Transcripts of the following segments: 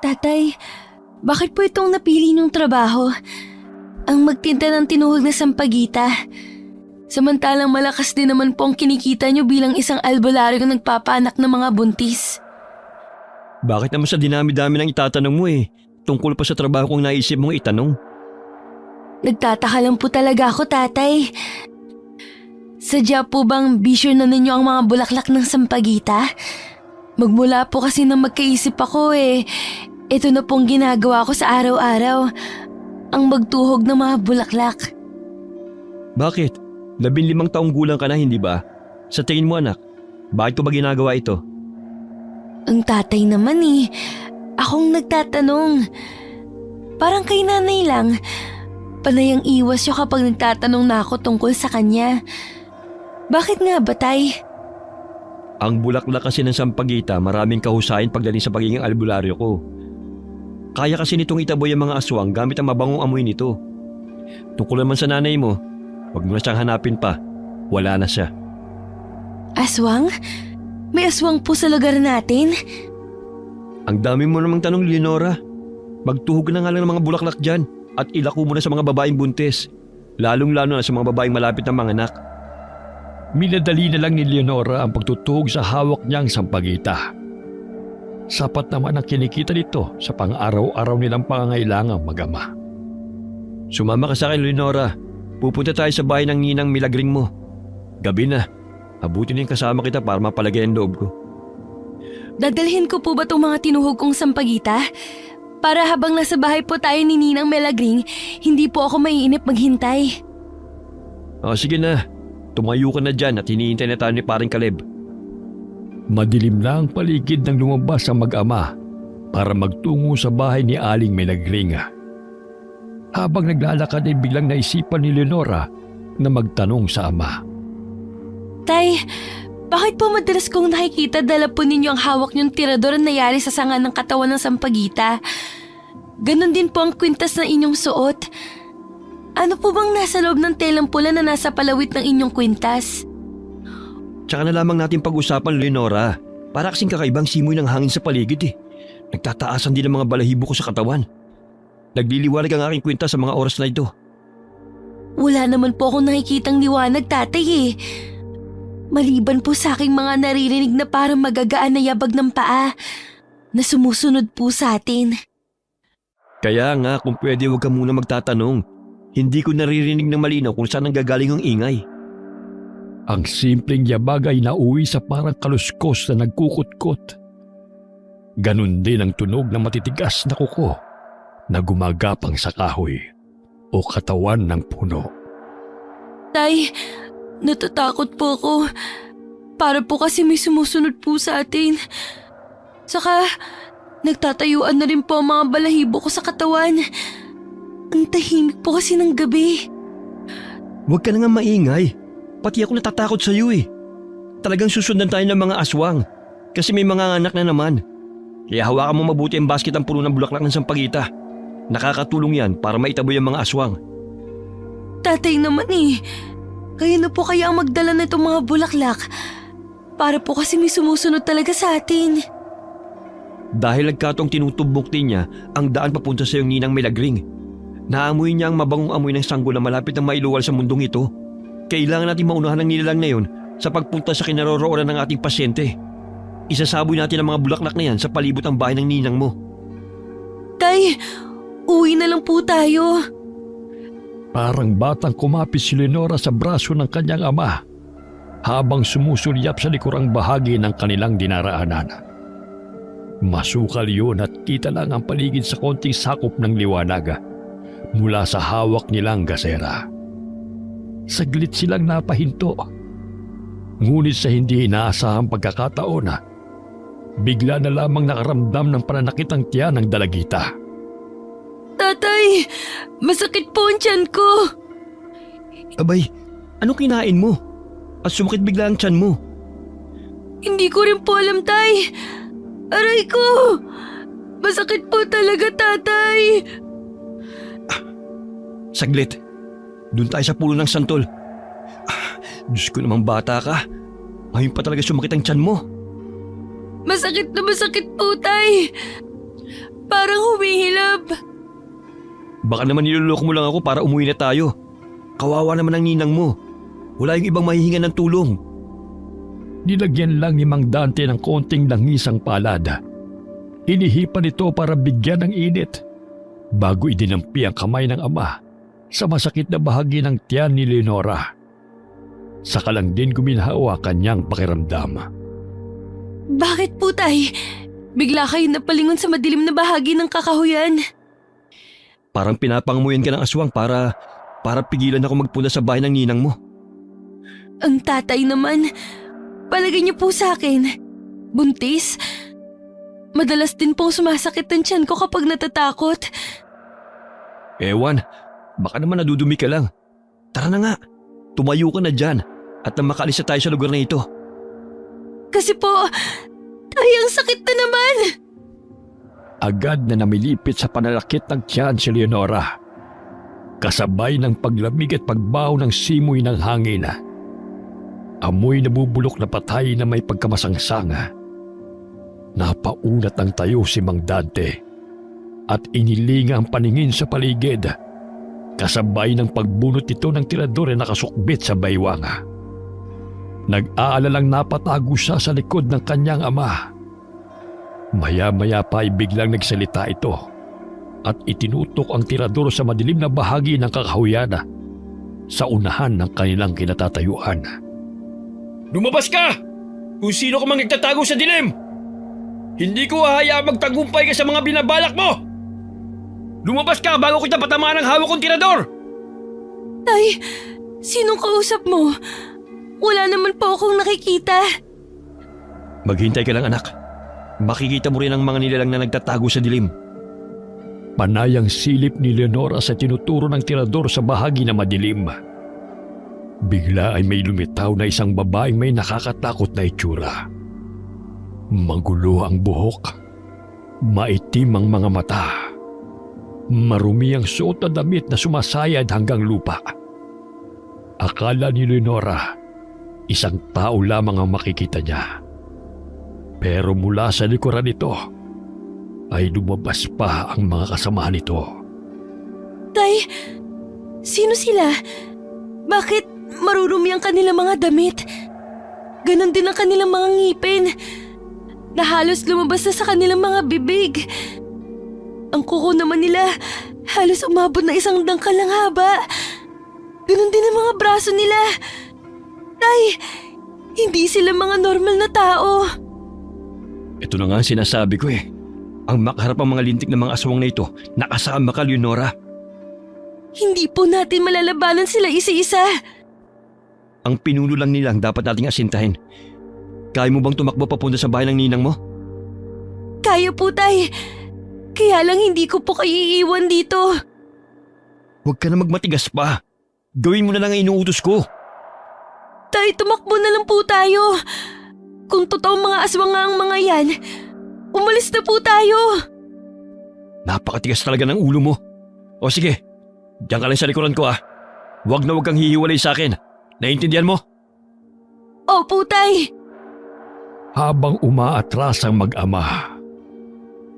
Tatay, bakit po itong napili niyong trabaho? Ang magtinda ng tinuhog na sampagita. Samantalang malakas din naman po ang kinikita niyo bilang isang albularyong nagpapaanak ng mga buntis. Bakit naman sa dinami-dami ng itatanong mo tungkol pa sa trabaho kong naisip mong itanong? Nagtataka lang po talaga ako, tatay. Sadya po bang bisyo na ninyo ang mga bulaklak ng sampagita? Magmula po kasi nang magkaisip ako ito na pong ginagawa ko sa araw-araw. Ang magtuhog ng mga bulaklak. Bakit? 15 taong gulang ka na, hindi ba? Sa tingin mo anak, bakit ko ba ginagawa ito? Ang tatay naman akong nagtatanong. Parang kay nanay lang. Panay ang iwas niyo kapag nagtatanong na ako tungkol sa kanya. Bakit nga ba, tay? Ang bulaklak kasi ng sampagita maraming kahusayan pagdating sa pagiging albularyo ko. Kaya kasi nitong itaboy ang mga aswang gamit ang mabangong amoy nito. Tungkol naman sa nanay mo, wag mo na siyang hanapin pa. Wala na siya. Aswang? May aswang po sa lugar natin? Ang dami mo namang tanong, Leonora. Magtuhog na nga lang ng mga bulaklak dyan at ilako mo na sa mga babaeng buntis. Lalong-lalo na sa mga babaeng malapit na manganak. Minadali na lang ni Leonora ang pagtutuhog sa hawak niyang sampagita. Sapat naman ang kinikita nito sa pang-araw-araw nilang pangangailangang mag-ama. Sumama ka sa akin, Leonora. Pupunta tayo sa bahay ng ninang Milagring mo. Gabi na. Abutin yung kasama kita para mapalagay ang loob ko. Dadalhin ko po ba itong mga tinuhog kong sampagita? Para habang nasa bahay po tayo ni Ninang Milagring, hindi po ako maiinip maghintay. Sige na. Tumayo ka na dyan at hinihintay na tayo ni Paring Caleb. Madilim na ang paligid ng lumabas ang mag-ama para magtungo sa bahay ni Aling Milagring. Habang naglalakad ay biglang naisipan ni Leonora na magtanong sa ama. Tay, bakit po madalas kong nakikita dala po ninyo ang hawak niyong tirador na nayari sa sanga ng katawan ng sampagita? Ganon din po ang kwintas na inyong suot. Ano po bang nasa loob ng telang pula na nasa palawit ng inyong kwintas? Tsaka na lamang natin pag-usapan, Leonora. Para kasing kakaibang simoy ng hangin sa paligid Nagtataasan din ang mga balahibo ko sa katawan. Nagliliwanag ang aking kwintas sa mga oras na ito. Wala naman po akong nakikitang liwanag, tatay Maliban po sa aking mga naririnig na parang magagaan na yabag ng paa na sumusunod po sa atin. Kaya nga kung pwede huwag ka muna magtatanong. Hindi ko naririnig ng malinaw kung saan nanggagaling ang ingay. Ang simpleng yabag ay nauwi sa parang kaluskos na nagkukutkot. Ganon din ang tunog ng matitigas na kuko na gumagapang sa kahoy o katawan ng puno. Tay, natatakot po ako. Para po kasi may sumusunod po sa atin. Saka, nagtatayuan na rin po ang mga balahibo ko sa katawan. Ang tahimik po kasi ng gabi. Huwag ka na nga maingay. Pati ako natatakot sa iyo Talagang susundan tayo ng mga aswang kasi may mga anak na naman. Kaya hawakan mo mabuti ang basket ang puno ng bulaklak ng sampagita. Nakakatulong yan para maitaboy ang mga aswang. Tatay naman Kayo na po kaya ang magdala na itong mga bulaklak. Para po kasi may sumusunod talaga sa atin. Dahil nagkataong tinutubok din niya ang daan papunta sa iyong ninang Milagring. Naamoy niya ang mabangong amoy ng sanggol na malapit na mailuwal sa mundong ito. Kailangan natin maunahan ng nilalang na yun sa pagpunta sa kinaroroonan ng ating pasyente. Isasaboy natin ang mga bulaklak na yan sa palibot ng bahay ng ninang mo. Tay, uwi na lang po tayo. Parang batang kumapit si Leonora sa braso ng kanyang ama habang sumusulyap sa likurang bahagi ng kanilang dinaraanan. Masukal yun at kita lang ang paligid sa konting sakop ng liwanag mula sa hawak nilang gasera. Saglit silang napahinto. Ngunit sa hindi inaasahang pagkakataon bigla na lamang nakaramdam ng pananakit ang tiyan ng dalagita. Tatay, masakit po ang tiyan ko. Abay, anong kinain mo? At sumakit bigla ang tiyan mo? Hindi ko rin po alam, tay. Aray ko! Masakit po talaga, tatay. Saglit. Doon tayo sa pulo ng santol. Diyos ko namang bata ka. Ngayon pa talaga sumakit ang tiyan mo. Masakit na masakit po, tay. parang humihilab. Baka naman niloloko mo lang ako para umuwi na tayo. Kawawa naman ang ninang mo. Wala yung ibang mahihinga ng tulong. Nilagyan lang ni Mang Dante ng konting langisang palad. Inihipan ito para bigyan ng init bago idinampi ang kamay ng ama sa masakit na bahagi ng tiyan ni Leonora. Saka lang din guminhawa kanyang pakiramdam. Bakit po, Tay? Bigla kayo napalingon sa madilim na bahagi ng kakahuyan. Parang pinapangamuyan ka ng aswang para pigilan ako magpunta sa bahay ng ninang mo. Ang tatay naman, palagay niyo po sa akin, buntis? Madalas din pong sumasakit ang tiyan ko kapag natatakot. Ewan, baka naman nadudumi ka lang. Tara na nga, tumayo ka na dyan at nang makaalis na tayo sa lugar na ito. Kasi po, Tay, ang sakit na naman! Agad na namilipit sa panalakit ng tiyan si Leonora. Kasabay ng paglamig at pagbaho ng simoy ng hangin. Amoy nabubulok na patay na may pagkamasangsanga. Napaunat ang tayo si Mang Dante at inilinga ang paningin sa paligid. Kasabay ng pagbunot ito ng tirador na nakasukbit sa baywanga. Nag-aalalang napatago siya sa likod ng kanyang ama. Maya-maya pa ay biglang nagsalita ito at itinutok ang tirador sa madilim na bahagi ng kakahuyan sa unahan ng kanilang kinatatayuan. Lumabas ka! Kung sino ka mang nagtatago sa dilim! Hindi ko hahayaang magtagumpay ka sa mga binabalak mo! Lumabas ka bago kita patamaan ng hawak kong tirador! Tay, sinong kausap mo? Wala naman po akong nakikita. Maghintay ka lang, anak. Makikita mo rin ang mga nilalang na nagtatago sa dilim. Panayang silip ni Leonora sa tinuturo ng tirador sa bahagi na madilim. Bigla ay may lumitaw na isang babaeng may nakakatakot na itsura. Magulo ang buhok, maitim ang mga mata, marumi ang suot na damit na sumasayad hanggang lupa. Akala ni Leonora, isang tao lamang ang makikita niya. Pero mula sa likuran nito, ay lumabas pa ang mga kasamahan nito. Tay, sino sila? Bakit marurumi ang kanilang mga damit? Ganon din ang kanilang mga ngipin na halos lumabas na sa kanilang mga bibig. Ang kuko naman nila halos umabot na isang dangkal ang haba. Ganon din ang mga braso nila. Tay, hindi sila mga normal na tao. Ito na nga ang sinasabi ko eh. Ang makaharap ang mga lintik ng mga aswang na ito, nakasama ka, Leonora. Hindi po natin malalabanan sila isa-isa. Ang pinuno lang nila ang dapat nating asintahin. Kaya mo bang tumakbo papunta sa bahay ng ninang mo? Kaya po, Tay. Kaya lang hindi ko po kayo iiwan dito. Huwag ka na magmatigas pa. Gawin mo na lang ang inuutos ko. Tay, tumakbo na lang po tayo. Kung totoong mga aswang nga ang mga yan, umalis na po tayo. Napakatigas talaga ng ulo mo. O sige, diyan ka lang sa likuran ko ah. Huwag na huwag kang hihiwalay sa akin. Naiintindihan mo? Opo, Tay. Habang umaatras ang mag-ama,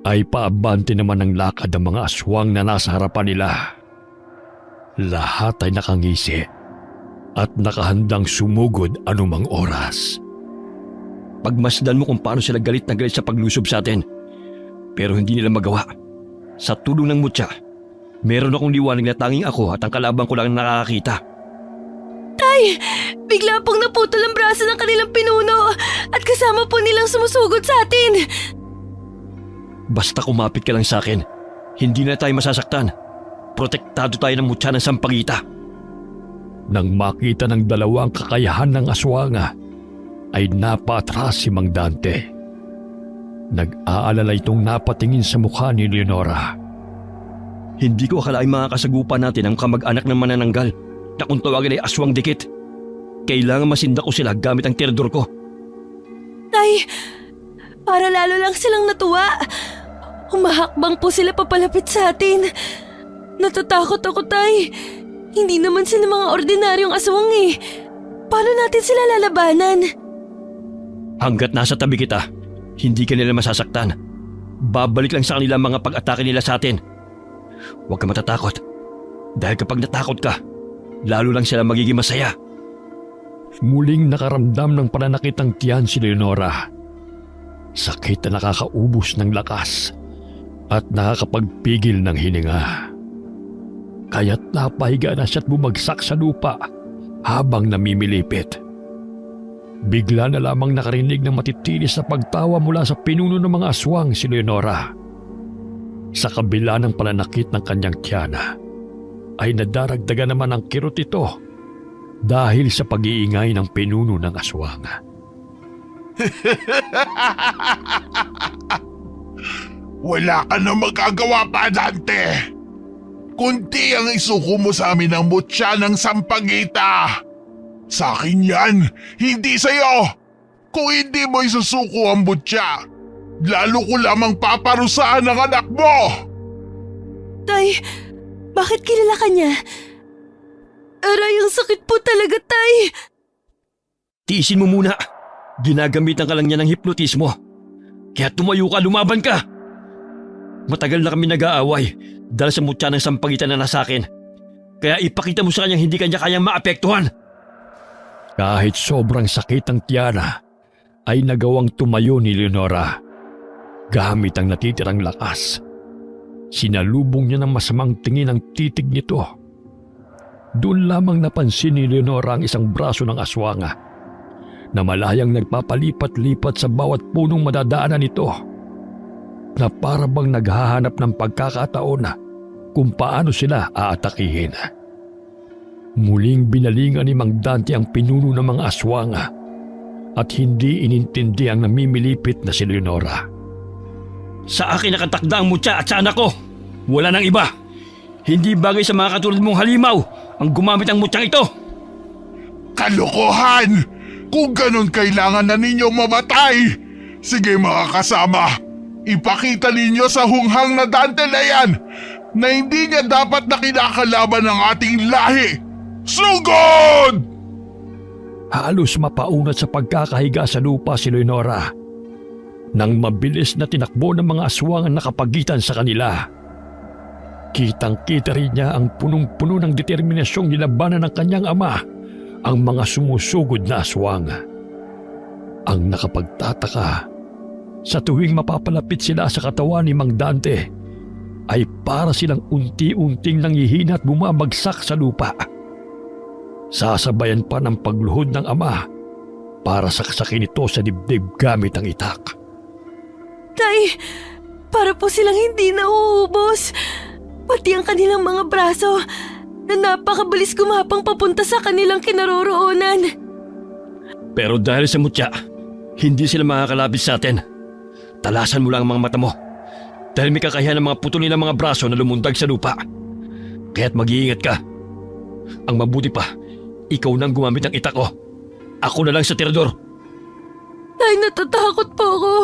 ay paabante naman ng lakad ang mga aswang na nasa harapan nila. Lahat ay nakangisi at nakahandang sumugod anumang oras. Pagmasdan mo kung paano sila galit na galit sa paglusob sa atin. Pero hindi nila magawa. Sa tulong ng mutya, meron akong liwanag na tanging ako at ang kalabang ko lang ang nakakakita. Tay, bigla pong naputol ang braso ng kanilang pinuno at kasama po nilang sumusugod sa atin. Basta kumapit ka lang sa akin, hindi na tayo masasaktan. Protektado tayo ng mutya ng sampagita. Nang makita ng dalawang kakayahan ng aswanga, ay napatras si Mang Dante. Nag-aalala itong napatingin sa mukha ni Leonora. Hindi ko akalaing makakasagupan natin ang kamag-anak ng manananggal na kung tawagin ay aswang dikit. Kailangan masinda ko sila gamit ang tirador ko. Tay, para lalo lang silang natuwa. Humahakbang po sila papalapit sa atin. Natatakot ako, Tay. Hindi naman sila mga ordinaryong aswang eh. Paano natin sila lalabanan? Hanggat nasa tabi kita, hindi ka nila masasaktan. babalik lang sa kanila ang mga pag-atake nila sa atin. Huwag ka matatakot. Dahil kapag natakot ka, lalo lang sila magiging masaya. Muling nakaramdam ng pananakit ang tiyan si Leonora. Sakit na nakakaubos ng lakas at nakakapagpigil ng hininga. Kaya't napahiga na siya't bumagsak sa lupa habang namimilipit. Bigla na lamang nakarinig ng matitinis na pagtawa mula sa pinuno ng mga aswang si Leonora. Sa kabila ng pananakit ng kanyang tiyana, ay nadaragdagan naman ang kirot ito dahil sa pag-iingay ng pinuno ng aswang. Wala ka na magagawa pa, Dante. Kunti ang isuko mo sa amin ng mutya ng sampagita. Sa akin yan, hindi sa'yo. Kung hindi mo isusuko ang mutya, lalo ko lamang paparusahan ang anak mo. Tay, bakit kilala ka niya? Aray, ang sakit po talaga, Tay. Tiisin mo muna. Ginagamitan ka lang niya ng hipnotismo. Kaya tumayo ka, lumaban ka. Matagal na kami nag-aaway dahil sa mutya ng sampagitan na nasa akin. Kaya ipakita mo sa kanya hindi kanya kayang maapektuhan. Kahit sobrang sakit ang tiyana, ay nagawang tumayo ni Leonora. Gamit ang natitirang lakas, sinalubong niya ng masamang tingin ang titig nito. Doon lamang napansin ni Leonora ang isang braso ng aswanga na malayang nagpapalipat-lipat sa bawat punong madadaanan nito, na para bang naghahanap ng pagkakataon kung paano sila aatakihin. Muling binalingan ni Mang Dante ang pinuno ng mga aswanga at hindi inintindi ang namimilipit na si Leonora. Sa akin nakatakda ang mutya at sa anak ko. Wala nang iba. Hindi bagay sa mga katulad mong halimaw ang gumamit ng mutyang ito. Kalokohan! Kung ganun kailangan na ninyo mamatay. Sige mga kasama, ipakita ninyo sa hunghang na Dante na yan na hindi niya dapat na kinakalaban ng ating lahi. Sugod! Halos mapaunat sa pagkakahiga sa lupa si Leonora nang mabilis na tinakbo ng mga aswang ang nakapagitan sa kanila. Kitang-kita rin niya ang punong-puno ng determinasyong nilabanan ng kanyang ama ang mga sumusugod na aswang. Ang nakapagtataka, sa tuwing mapapalapit sila sa katawan ni Mang Dante, ay para silang unti-unting nanghihina at bumabagsak sa lupa. Sasabayan pa ng pagluhod ng ama para saksakin ito sa dibdib gamit ang itak. Tay, para po silang hindi nauubos. Pati ang kanilang mga braso na napakabilis gumapang papunta sa kanilang kinaroroonan. Pero dahil sa mutya, hindi sila makakalapit sa atin. Talasan mo lang ang mga mata mo. Dahil may kakayahan ng mga puto nilang mga braso na lumundag sa lupa. Kaya't mag-iingat ka. Ang mabuti pa, ikaw nang gumamit ng itak ko. Ako na lang sa tirador. Tay, natatakot po ako.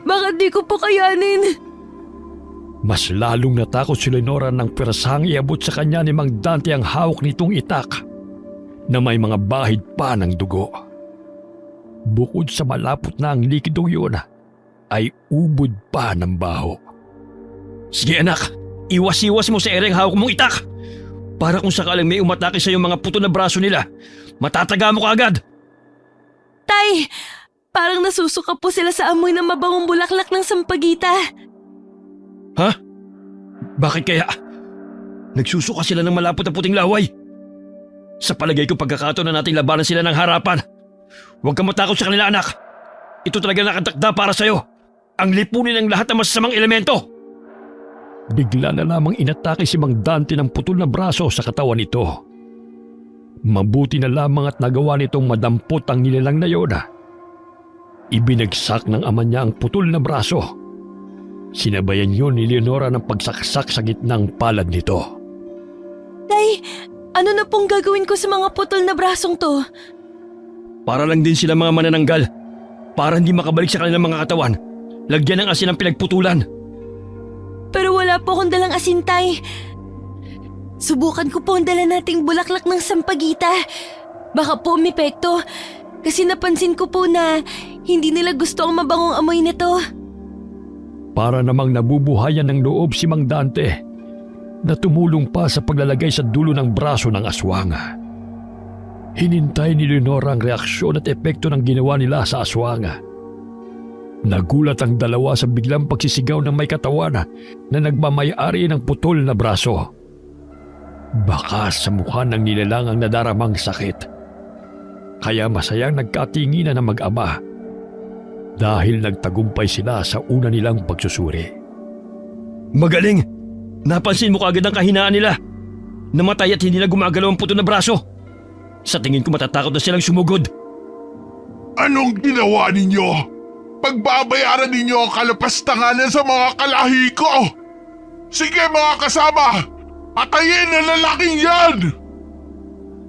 Baka di ko po kayanin. Mas lalong natakot si Leonora nang persang iabot sa kanya ni Mang Dante ang hawak nitong itak na may mga bahid pa ng dugo. Bukod sa malapot na ang likidong yun, ay ubod pa ng baho. Sige anak, iwas-iwas mo sa ereng hawak mong itak. Para kung sakaling may umatake sa yung mga puto na braso nila, matataga mo ka agad. Tay, parang nasusuka po sila sa amoy ng mabangong bulaklak ng sampagita. Ha? Bakit kaya? Nagsusuka sila ng malapot na puting laway. Sa palagay ko pagkakataon na natin labanan sila ng harapan. Huwag kang matakot sa kanila anak. Ito talaga nakatakda para sa'yo. Ang lipunin ng lahat ng masasamang elemento. Bigla na lamang inatake si Mang Dante ng putol na braso sa katawan nito. Mabuti na lamang at nagawa nitong madampot ang nilalang na yun. Ibinagsak ng ama niya ang putol na braso. Sinabayan yun ni Leonora ng pagsaksak sa gitnang palad nito. Tay, ano na pong gagawin ko sa mga putol na brasong to? Para lang din sila mga manananggal. Para hindi makabalik sa kanilang mga katawan. Lagyan ng asin ang pinagputulan. Pero wala po akong dalang asin, Tay. Subukan ko po ang dala nating bulaklak ng sampagita. Baka po umepekto. Kasi napansin ko po na hindi nila gusto ang mabangong amoy nito. Para namang nabubuhayan ng loob si Mang Dante na tumulong pa sa paglalagay sa dulo ng braso ng aswanga. Hinintay ni Leonora ang reaksyon at epekto ng ginawa nila sa aswanga. Nagulat ang dalawa sa biglang pagsisigaw ng may katawan na nagmamay-ari ng putol na braso. Baka sa mukha ng nilalang ang nadaramang sakit. Kaya masayang nagkatinginan ng mag-ama dahil nagtagumpay sila sa una nilang pagsusuri. Magaling! Napansin mo kaagad ang kahinaan nila. Namatay at hindi na gumagalaw ang putol na braso. Sa tingin ko matatakot na silang sumugod. Anong ginawa ninyo? Pagbabayaran ninyo ang kalapastanganan sa mga kalahi ko! Sige mga kasama! Patayin ang lalaking yan!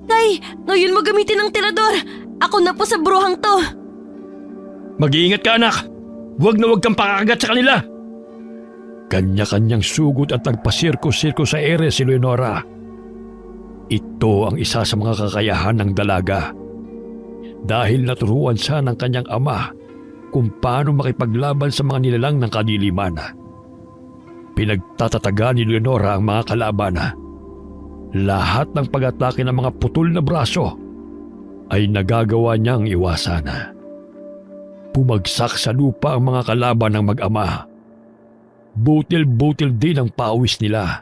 Tay, ngayon mo gamitin ang tirador. Ako na po sa bruhang to. Mag-iingat ka anak! Huwag na huwag kang pakakagat sa kanila! Kanya-kanyang sugod at nagpasirko-sirko sa ere si Leonora. Ito ang isa sa mga kakayahan ng dalaga. Dahil naturuan siya ng kanyang ama kung paano makipaglaban sa mga nilalang ng kadiliman. Pinagtatataga ni Leonora ang mga kalaban. Lahat ng pag-atake ng mga putol na braso ay nagagawa niyang iwasan. Pumagsak sa lupa ang mga kalaban ng mag-ama. Butil-butil din ang pawis nila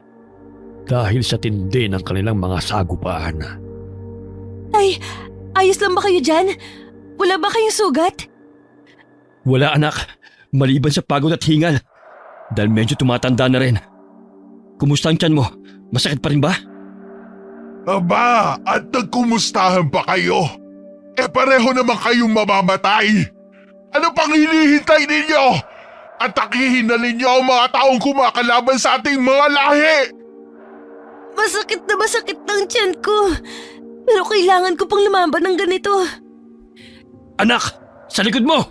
dahil sa tindi ng kanilang mga sagupaan. Tay, ayos lang ba kayo dyan? Wala ba kayong sugat? Wala anak, maliban sa pagod at hingal. Dahil medyo tumatanda na rin. Kumusta ang tiyan mo? Masakit pa rin ba? Aba, at nagkumustahan pa kayo? Pareho naman kayong mamamatay. Ano pang hinihintay ninyo? Atakihin na ninyo ang mga taong kumakalaban sa ating mga lahi! Masakit ng tiyan ko. Pero kailangan ko pang lumaban ng ganito. Anak! Sa likod mo!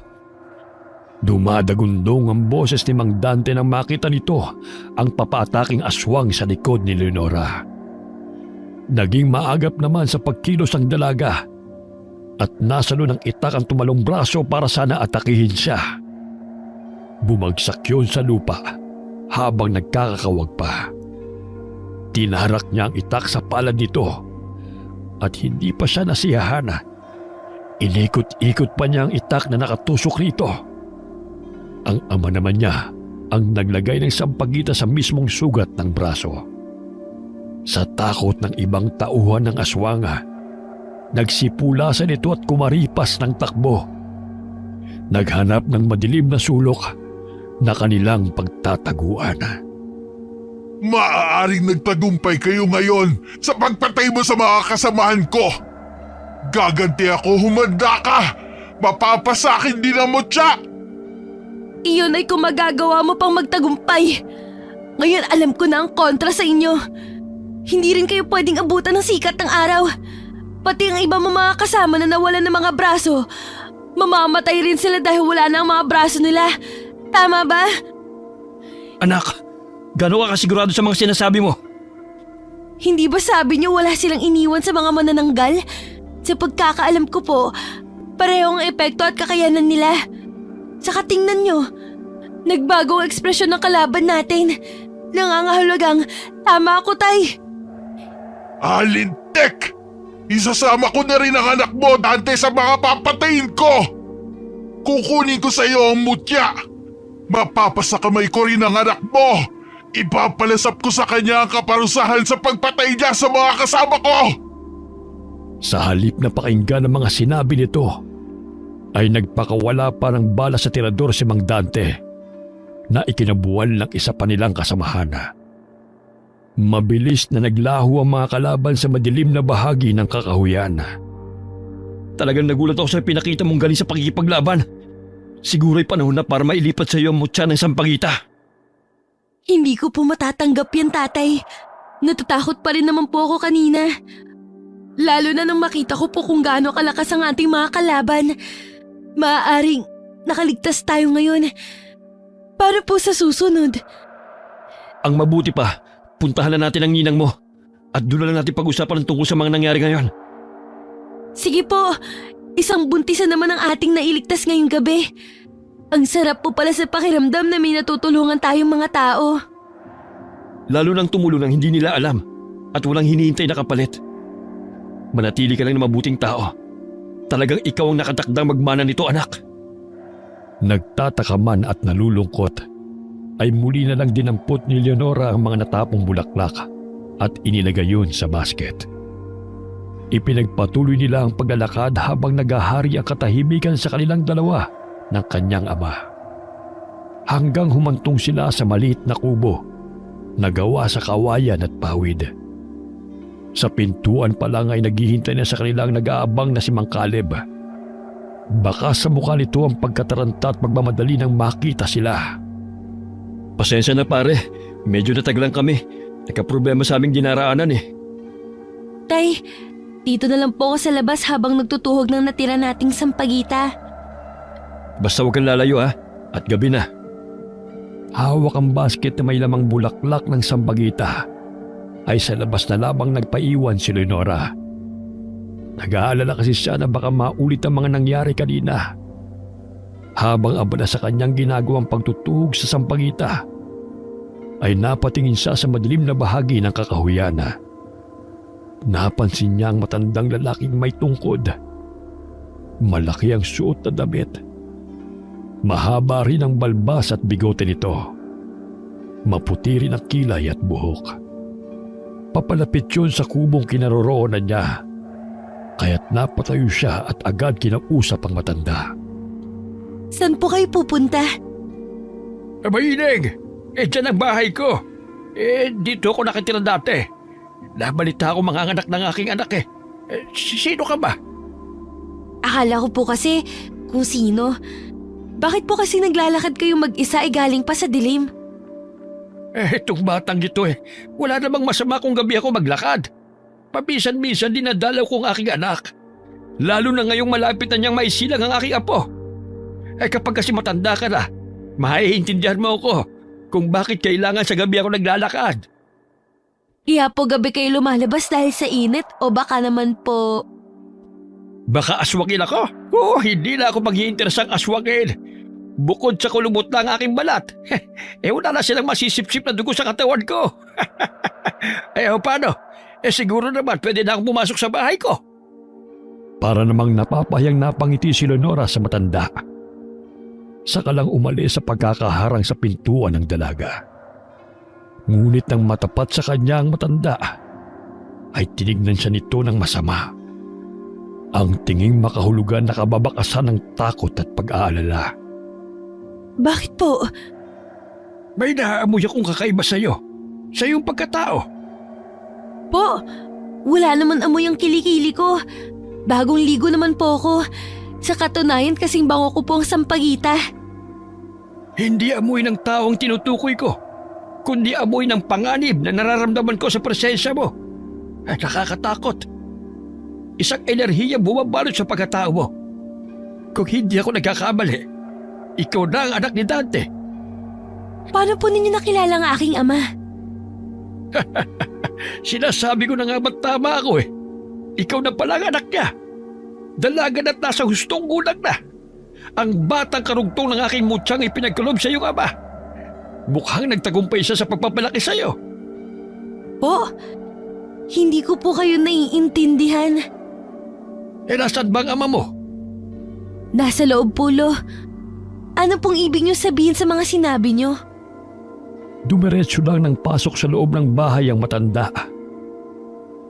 Dumadagundong ang boses ni Mang Dante nang makita nito ang papaataking aswang sa likod ni Leonora. Naging maagap naman sa pagkilos ang dalaga at nasalo ng itak ang tumalong braso para sana atakihin siya. Bumagsak yun sa lupa habang nagkakakawag pa. Tinarak niya ang itak sa palad nito at hindi pa siya nasiyahan. Inikot-ikot pa niya ang itak na nakatusok rito. Ang ama naman niya ang naglagay ng sampagita sa mismong sugat ng braso. Sa takot ng ibang tauhan ng aswanga, nagsipulasan ito at kumaripas ng takbo. Naghanap ng madilim na sulok na kanilang pagtataguan. Maaaring nagtagumpay kayo ngayon sa pagpatay mo sa mga kasamahan ko. Gaganti ako, humanda ka! Mapapasakin din ang mutya! Iyon ay kung magagawa mo pang magtagumpay. Ngayon alam ko na ang kontra sa inyo. Hindi rin kayo pwedeng abutan ng sikat ng araw. Pati ang iba mong mga kasama na nawalan ng mga braso, mamamatay rin sila dahil wala na ang mga braso nila. Tama ba? Anak, gaano ka kasigurado sa mga sinasabi mo? Hindi ba sabi niyo wala silang iniwan sa mga manananggal? Sa pagkakaalam ko po, pareho ang epekto at kakayanan nila. Saka tingnan niyo, nagbago ang ekspresyon ng kalaban natin. Nangangahulugang, tama ako, Tay. Alintek! Isasama ko na rin ang anak mo, Dante, sa mga papatayin ko! Kukunin ko sa iyo ang mutya! Mapapasakamay ko rin ang anak mo! Ipapalasap ko sa kanya ang kaparusahan sa pagpatay niya sa mga kasama ko! Sa halip na pakinggan ng mga sinabi nito, ay nagpakawala pa ng bala sa tirador si Mang Dante na ikinabuwal ng isa pa nilang kasamahan. Mabilis na naglaho ang mga kalaban sa madilim na bahagi ng kakahuyan. Talagang nagulat ako sa pinakita mong galing sa pagkikipaglaban. Siguro'y panahon na para mailipat sa iyo ang mutya ng sampagita. Hindi ko po matatanggap yan, Tatay. Natatakot pa rin naman po ako kanina. Lalo na nang makita ko po kung gaano kalakas ang ating mga kalaban. Maaaring nakaligtas tayo ngayon. Para po sa susunod. Ang mabuti pa, puntahan na natin ang ninang mo at doon na lang natin pag-usapan ang tungkol sa mga nangyari ngayon. Sige po, isang buntisan naman ang ating nailigtas ngayong gabi. Ang sarap po pala sa pakiramdam na may natutulungan tayong mga tao. Lalo nang tumulong nang hindi nila alam at walang hinihintay na kapalit. Manatili ka lang na mabuting tao. Talagang ikaw ang nakatakdang magmana nito, anak. Nagtataka man at nalulungkot, ay muli na lang dinampot ni Leonora ang mga natapong bulaklak at inilagay yun sa basket. Ipinagpatuloy nila ang paglalakad habang naghahari ang katahimikan sa kanilang dalawa ng kanyang ama. Hanggang humantong sila sa maliit na kubo na gawa sa kawayan at pawid. Sa pintuan pa lang ay naghihintay na sa kanilang nag-aabang na si Mang Caleb. Baka sa mukha nito ang pagkataranta at pagmamadali nang makita sila. Pasensya na pare, medyo nataglan kami. Nagka-problema sa aming dinaraanan eh. Tay, dito na lang po ako sa labas habang nagtutuhog ng natira nating sampagita. Basta huwag kang lalayo ha, at gabi na. Hawak ang basket na may lamang bulaklak ng sampagita ay sa labas na labang nagpaiwan si Leonora. Nag-aalala kasi siya na baka maulit ang mga nangyari kanina. Habang abala sa kanyang ginagawang pagtutuhog sa sampagita, ay napatingin siya sa madilim na bahagi ng kakahuyan. Napansin niya ang matandang lalaking may tungkod. Malaki ang suot na damit. Mahaba rin ang balbas at bigote nito. Maputi rin ang kilay at buhok. Papalapit yun sa kubong kinaroroonan niya. Kaya't napatayo siya at agad kinausap ang matanda. Saan po kayo pupunta? Mainig! Dyan ang bahay ko. Dito ako nakitira dati. Nabalita ako mga anak ng aking anak eh. Sino ka ba? Akala ko po kasi kung sino. Bakit po kasi naglalakad kayo mag-isa galing pa sa dilim? Itong batang ito wala namang masama kung gabi ako maglakad. Pabisan-bisan dinadalaw ko ang aking anak. Lalo na ngayong malapit na niyang maisilang ang aking apo. Kapag kasi matanda ka na, maiintindihan mo ako kung bakit kailangan sa gabi ako naglalakad. Iya po gabi kayo lumalabas dahil sa init o baka naman po... Baka aswangin ako? Hindi na ako mag-iinteresang aswangin. Bukod sa kulubot na ang aking balat, wala na silang masisipsip na dugo sa katawan ko. Paano? Siguro naman pwede na akong pumasok sa bahay ko. Para namang napapahayang napangiti si Leonora sa matanda. Saka lang umalis sa pagkakaharang sa pintuan ng dalaga. Ngunit nang matapat sa kanya ang matanda, ay tinignan siya nito ng masama. Ang tinging makahulugan na kababakasan ng takot at pag-aalala. Bakit po? May naamoy akong kakaiba sa'yo. Sa iyong pagkatao. Po, wala naman amoy ang kilikili ko. Bagong ligo naman po ako. Sa katunayan kasing bango ko po ang sampagita. Hindi amoy ng taong tinutukoy ko, kundi amoy ng panganib na nararamdaman ko sa presensya mo. Nakakatakot. Isang enerhiya bumabalot sa pagkatao mo. Kung hindi ako nagkakamali, ikaw na ang anak ni Dante. Paano po ninyo nakilala ang aking ama? Sinasabi ko na nga ba't tama ako Ikaw na pala ang anak niya. Dalagan at nasa hustong gulang na. Ang batang karugtong ng aking mutyang ipinagkalob sa iyong ama. Mukhang nagtagumpay siya sa pagpapalaki sa iyo. Po, hindi ko po kayo naiintindihan. Nasaan ba ang ama mo? Nasa loob po, Lo. Ano pong ibig niyo sabihin sa mga sinabi niyo? Dumiretso lang ng pasok sa loob ng bahay ang matanda.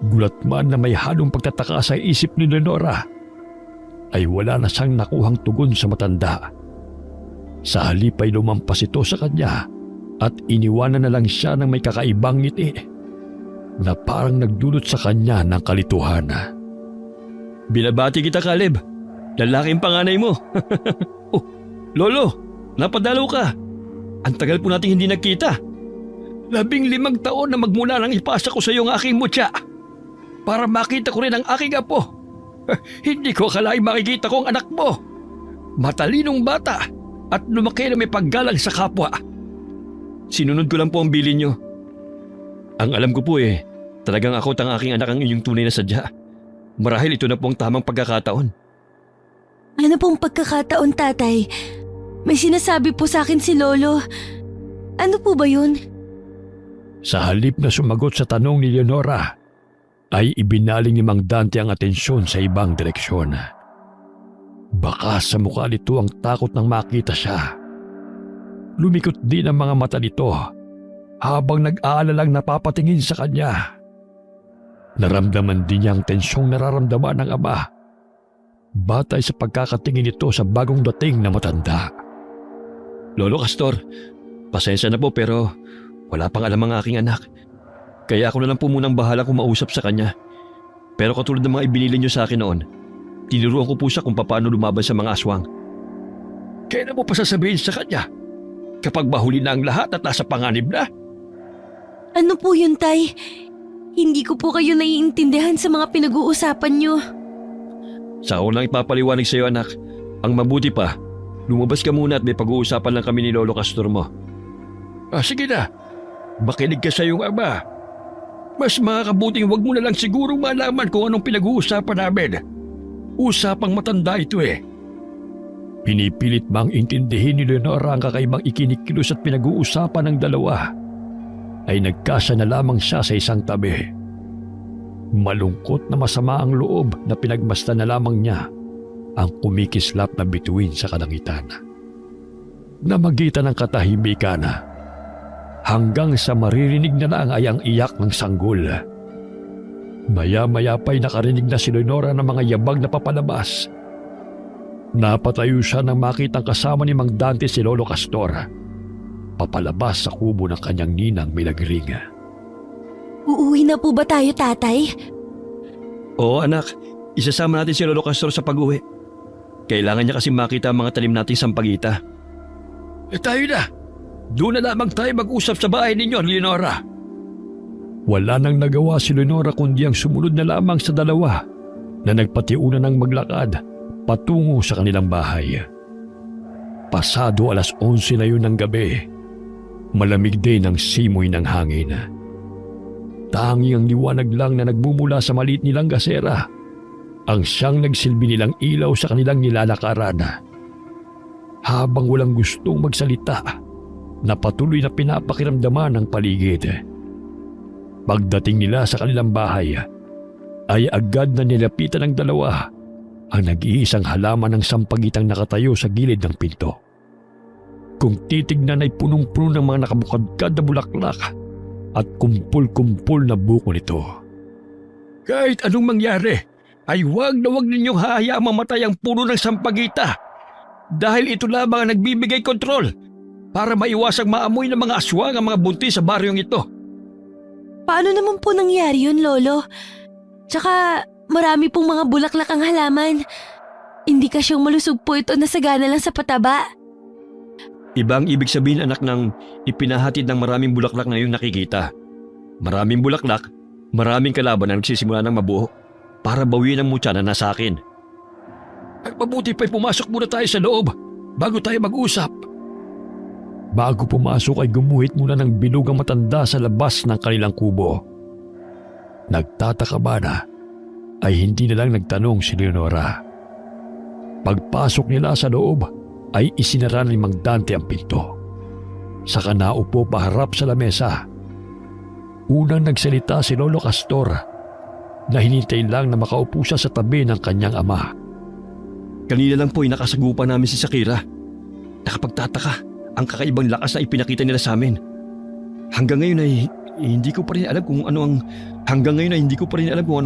Gulat man na may halong pagtataka sa isip ni Leonora, ay wala na siyang nakuhang tugon sa matanda. Sa halip ay lumampas ito sa kanya at iniwanan na lang siya ng may kakaibang ngiti na parang nagdulot sa kanya ng kalituhan. Binabati kita, Caleb. Lalaking panganay mo. Lolo, napadalaw ka. Ang tagal po nating hindi nagkita. 15 taon na magmula nang ipasa ko sa iyo ang aking mutya para makita ko rin ang aking apo. Hindi ko akalaing makikita ko ang anak mo. Matalinong bata at lumaki na may paggalang sa kapwa. Sinunod ko lang po ang bilin nyo. Ang alam ko po talagang ako at ang aking anak ang inyong tunay na sadya. Marahil ito na po ang tamang pagkakataon. Ano pong pagkakataon, tatay? May sinasabi po sa akin si Lolo. Ano po ba yun? Sa halip na sumagot sa tanong ni Leonora, ay ibinaling ni Mang Dante ang atensyon sa ibang direksyon. Baka sa mukha nito ang takot nang makita siya. Lumikot din ang mga mata nito habang nag-aalalang napapatingin sa kanya. Naramdaman din niya ang tensyong nararamdaman ng ama, batay sa pagkakatingin nito sa bagong dating na matanda. Lolo Castor, pasensya na po pero wala pang alam ang aking anak. Kaya ako na lang po munang bahala kung mausap sa kanya. Pero katulad ng mga ibinili niyo sa akin noon, tinuruan ko po siya kung paano lumaban sa mga aswang. Kailan mo pa sasabihin sa kanya? Kapag mahuli na ang lahat at nasa panganib na? Ano po yun, Tay? Hindi ko po kayo naiintindihan sa mga pinag-uusapan niyo. Sa ako lang ipapaliwanag sa iyo, anak. Ang mabuti pa, lumabas ka muna at may pag-uusapan lang kami ni Lolo Castor mo. Sige na, makinig ka sa iyong ama. Mas makakabuting wag mo na lang sigurong malaman kung anong pinag-uusapan namin. Usapang matanda ito eh. Pinipilit bang intindihin ni Leonora ang kakaibang ikinikilos at pinag-uusapan ng dalawa, ay nagkasa na lamang siya sa isang tabi. Malungkot na masama ang loob na pinagmasdan na lamang niya ang kumikislap na bituin sa kalangitan. Namagitan ng katahimikan, hanggang sa maririnig na lang ay ang iyak ng sanggol. Maya-maya pa'y nakarinig na si Leonora ng mga yabag na papalabas. Napatayo siya nang makitang kasama ni Mang Dante si Lolo Castor, papalabas sa kubo ng kanyang ninang Milagring. Uuwi na po ba tayo, Tatay? Oo anak, isasama natin si Lolo Castor sa pag-uwi. Kailangan niya kasi makita ang mga tanim nating sampagita. Tayo na! Doon na lamang tayo mag-usap sa bahay ninyo, Leonora. Wala nang nagawa si Leonora kundi ang sumunod na lamang sa dalawa na nagpatiuna ng maglakad patungo sa kanilang bahay. Pasado 11:00 na yun ng gabi. Malamig din ang simoy ng hangin. Tanging ang liwanag lang na nagmumula sa maliit nilang gasera ang siyang nagsilbi nilang ilaw sa kanilang nilalakaran. Habang walang gustong magsalita, na patuloy na pinapakiramdaman ng paligid. Pagdating nila sa kanilang bahay, ay agad na nilapitan ng dalawa ang nag-iisang halaman ng sampagitang nakatayo sa gilid ng pinto. Kung titignan ay punong-puno ng mga nakabukadkad na bulaklak at kumpul-kumpul na buko nito. Kahit anong mangyari, ay huwag na huwag ninyong hahayaang mamatay ang puno ng sampagita dahil ito lamang ang nagbibigay kontrol para maiwasang maamoy ng mga aswang ang mga buntis sa baryong ito. Paano naman po nangyari yun, Lolo? Tsaka marami pong mga bulaklak ang halaman. Indikasyong malusog po ito na sagana lang sa pataba. Ibang ibig sabihin anak ng ipinahatid ng maraming bulaklak na yung nakikita. Maraming bulaklak, maraming kalaban na nagsisimula ng mabuo para bawiin ang mutya na nasa akin. Ay, mabuti pa'y pumasok muna tayo sa loob bago tayo mag-usap. Bago pumasok ay gumuhit muna ng binugang matanda sa labas ng kanilang kubo. Nagtataka ba na ay hindi na lang nagtanong si Leonora. Pagpasok nila sa loob ay isinara ni Mang Dante ang pinto. Saka naupo paharap sa lamesa. Unang nagsalita si Lolo Castor na hinintay lang na makaupo siya sa tabi ng kanyang ama. Kanina lang po ay nakasagupa namin si Shakira. Nakapagtataka ang kakaibang lakas na ipinakita nila sa amin. Hanggang ngayon ay hindi ko pa rin alam kung ano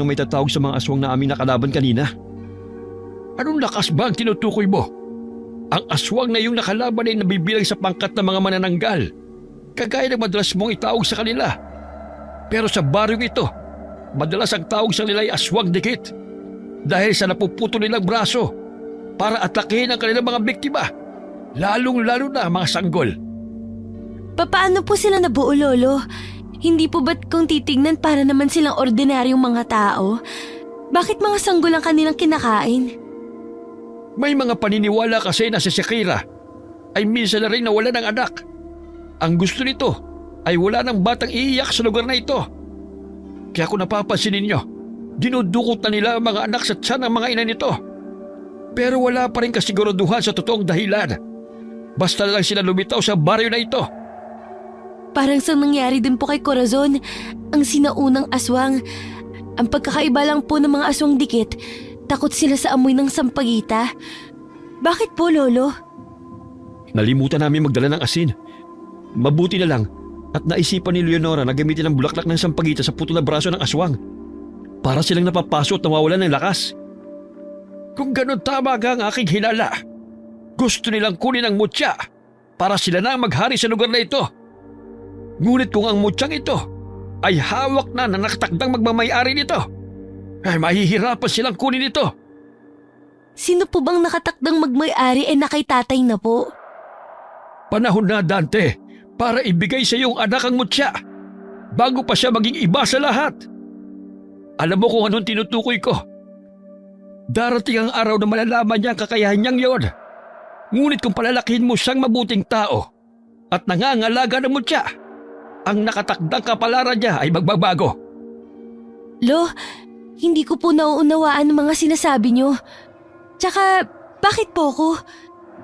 may tatawag sa mga aswang na aming nakalaban kanina. Anong lakas ba ang tinutukoy mo? Ang aswang na yung nakalaban ay nabibilang sa pangkat ng mga manananggal, kagaya ng madalas mong itawag sa kanila. Pero sa baryong ito, madalas ang tawag sa nila ay aswang dikit dahil sa napuputo nilang braso para atakihin ang kanilang mga biktima, lalong-lalo na ang mga sanggol. Paano po sila nabuo, Lolo? Hindi po ba't kung titignan para naman silang ordinaryong mga tao? Bakit mga sanggol ang kanilang kinakain? May mga paniniwala kasi na si Shakira ay minsan na rin nawala ng anak. Ang gusto nito ay wala ng batang iiyak sa lugar na ito. Kaya kung napapansin ninyo, dinudukot na nila ang mga anak sa tiyan ng mga ina nito. Pero wala pa rin kasiguraduhan sa totoong dahilan. Basta na lang sila lumitaw sa baryo na ito. Parang sa nangyari din po kay Corazon, ang sinaunang aswang. Ang pagkakaiba lang po ng mga aswang dikit, takot sila sa amoy ng sampagita. Bakit po, Lolo? Nalimutan namin magdala ng asin. Mabuti na lang at naisipan ni Leonora na gamitin ang bulaklak ng sampagita sa putol na braso ng aswang para silang napapaso at nawawalan ng lakas. Kung ganun tama ka ang aking hinala, gusto nilang kunin ang mutya para sila na ang maghari sa lugar na ito. Ngunit kung ang mutyang ito ay hawak na nakatakdang magmamayari nito, ay mahihirapan silang kunin ito. Sino po bang nakatakdang magmay-ari na kay tatay na po? Panahon na, Dante, para ibigay sa iyong anak ang mutya bago pa siya maging iba sa lahat. Alam mo kung anong tinutukoy ko? Darating ang araw na malalaman niya ang kakayahan niyang yon. Ngunit kung palalakihin mo siyang mabuting tao at nangangalaga ng mutya, ang nakatakdang kapalaran niya ay magbabago. Lo, hindi ko po nauunawaan ang mga sinasabi niyo. Tsaka, bakit po ko?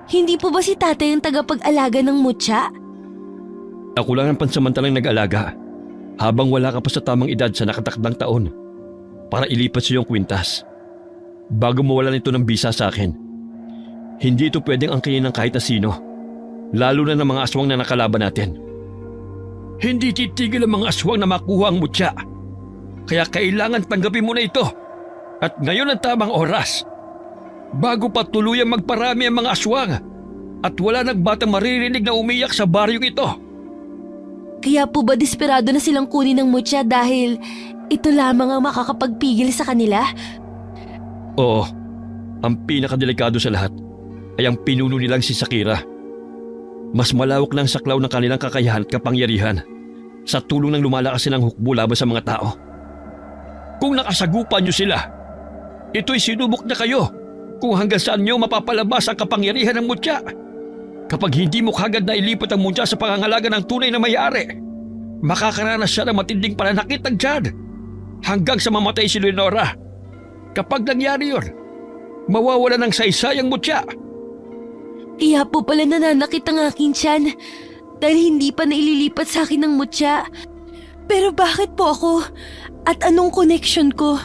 Hindi po ba si tatay ang tagapag-alaga ng mutya? Ako lang ang pansamantalang nag-alaga habang wala ka pa sa tamang edad sa nakatakdang taon para ilipat sa iyong kwintas. Bago mawalan ito ng bisa sa akin. Hindi ito pwedeng angkinin ng kahit na sino, lalo na ng mga aswang na nakalaban natin. Hindi titigil ang mga aswang na makuha ang mutya. Kaya kailangan tanggapin mo na ito. At ngayon ang tamang oras. Bago pa tuluyang magparami ang mga aswang at wala nagbatang maririnig na umiyak sa baryong ito. Kaya po ba desperado na silang kunin ng mutya dahil ito lamang ang makakapagpigil sa kanila? Oo, ang pinakadelikado sa lahat ay ang pinuno nilang si Shakira. Mas malawak na ang saklaw ng kanilang kakayahan at kapangyarihan sa tulong ng lumalakas silang hukbo laban sa mga tao. Kung nakasagupan niyo sila, ito'y sinubok na kayo kung hanggang saan niyo mapapalabas ang kapangyarihan ng mutya. Kapag hindi mo kagad na ilipat ang mutya sa pangangalaga ng tunay na may-ari, makakaranas siya ng matinding pananakit ng tiyan hanggang sa mamatay si Leonora. Kapag nangyari yun, mawawala ng saysay ang mutya. Kaya po pala nananakit ang aking tiyan dahil hindi pa naililipat sa akin ng mutya. Pero bakit po ako? At anong connection ko?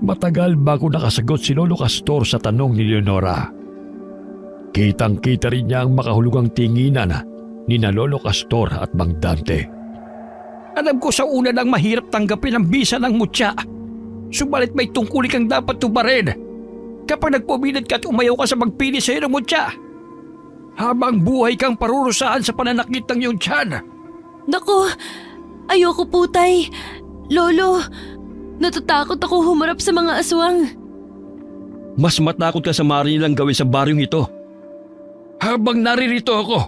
Matagal bago nakasagot si Lolo Castor sa tanong ni Leonora. Kitang-kita rin niya ang makahulugang tinginan ni na Lolo Castor at Mang Dante. Alam ko sa una lang mahirap tanggapin ang bisa ng mutya. Subalit may tungkulin kang dapat tubarin kapag nagpumilit ka at umayaw ka sa magpili sa iyo ng mutya. Habang buhay kang parurusahan sa pananakit ng iyong tiyan. Naku, ayoko po tay. Lolo, natatakot ako humarap sa mga aswang. Mas matakot ka sa maaari nilang gawin sa baryong ito. Habang naririto ako,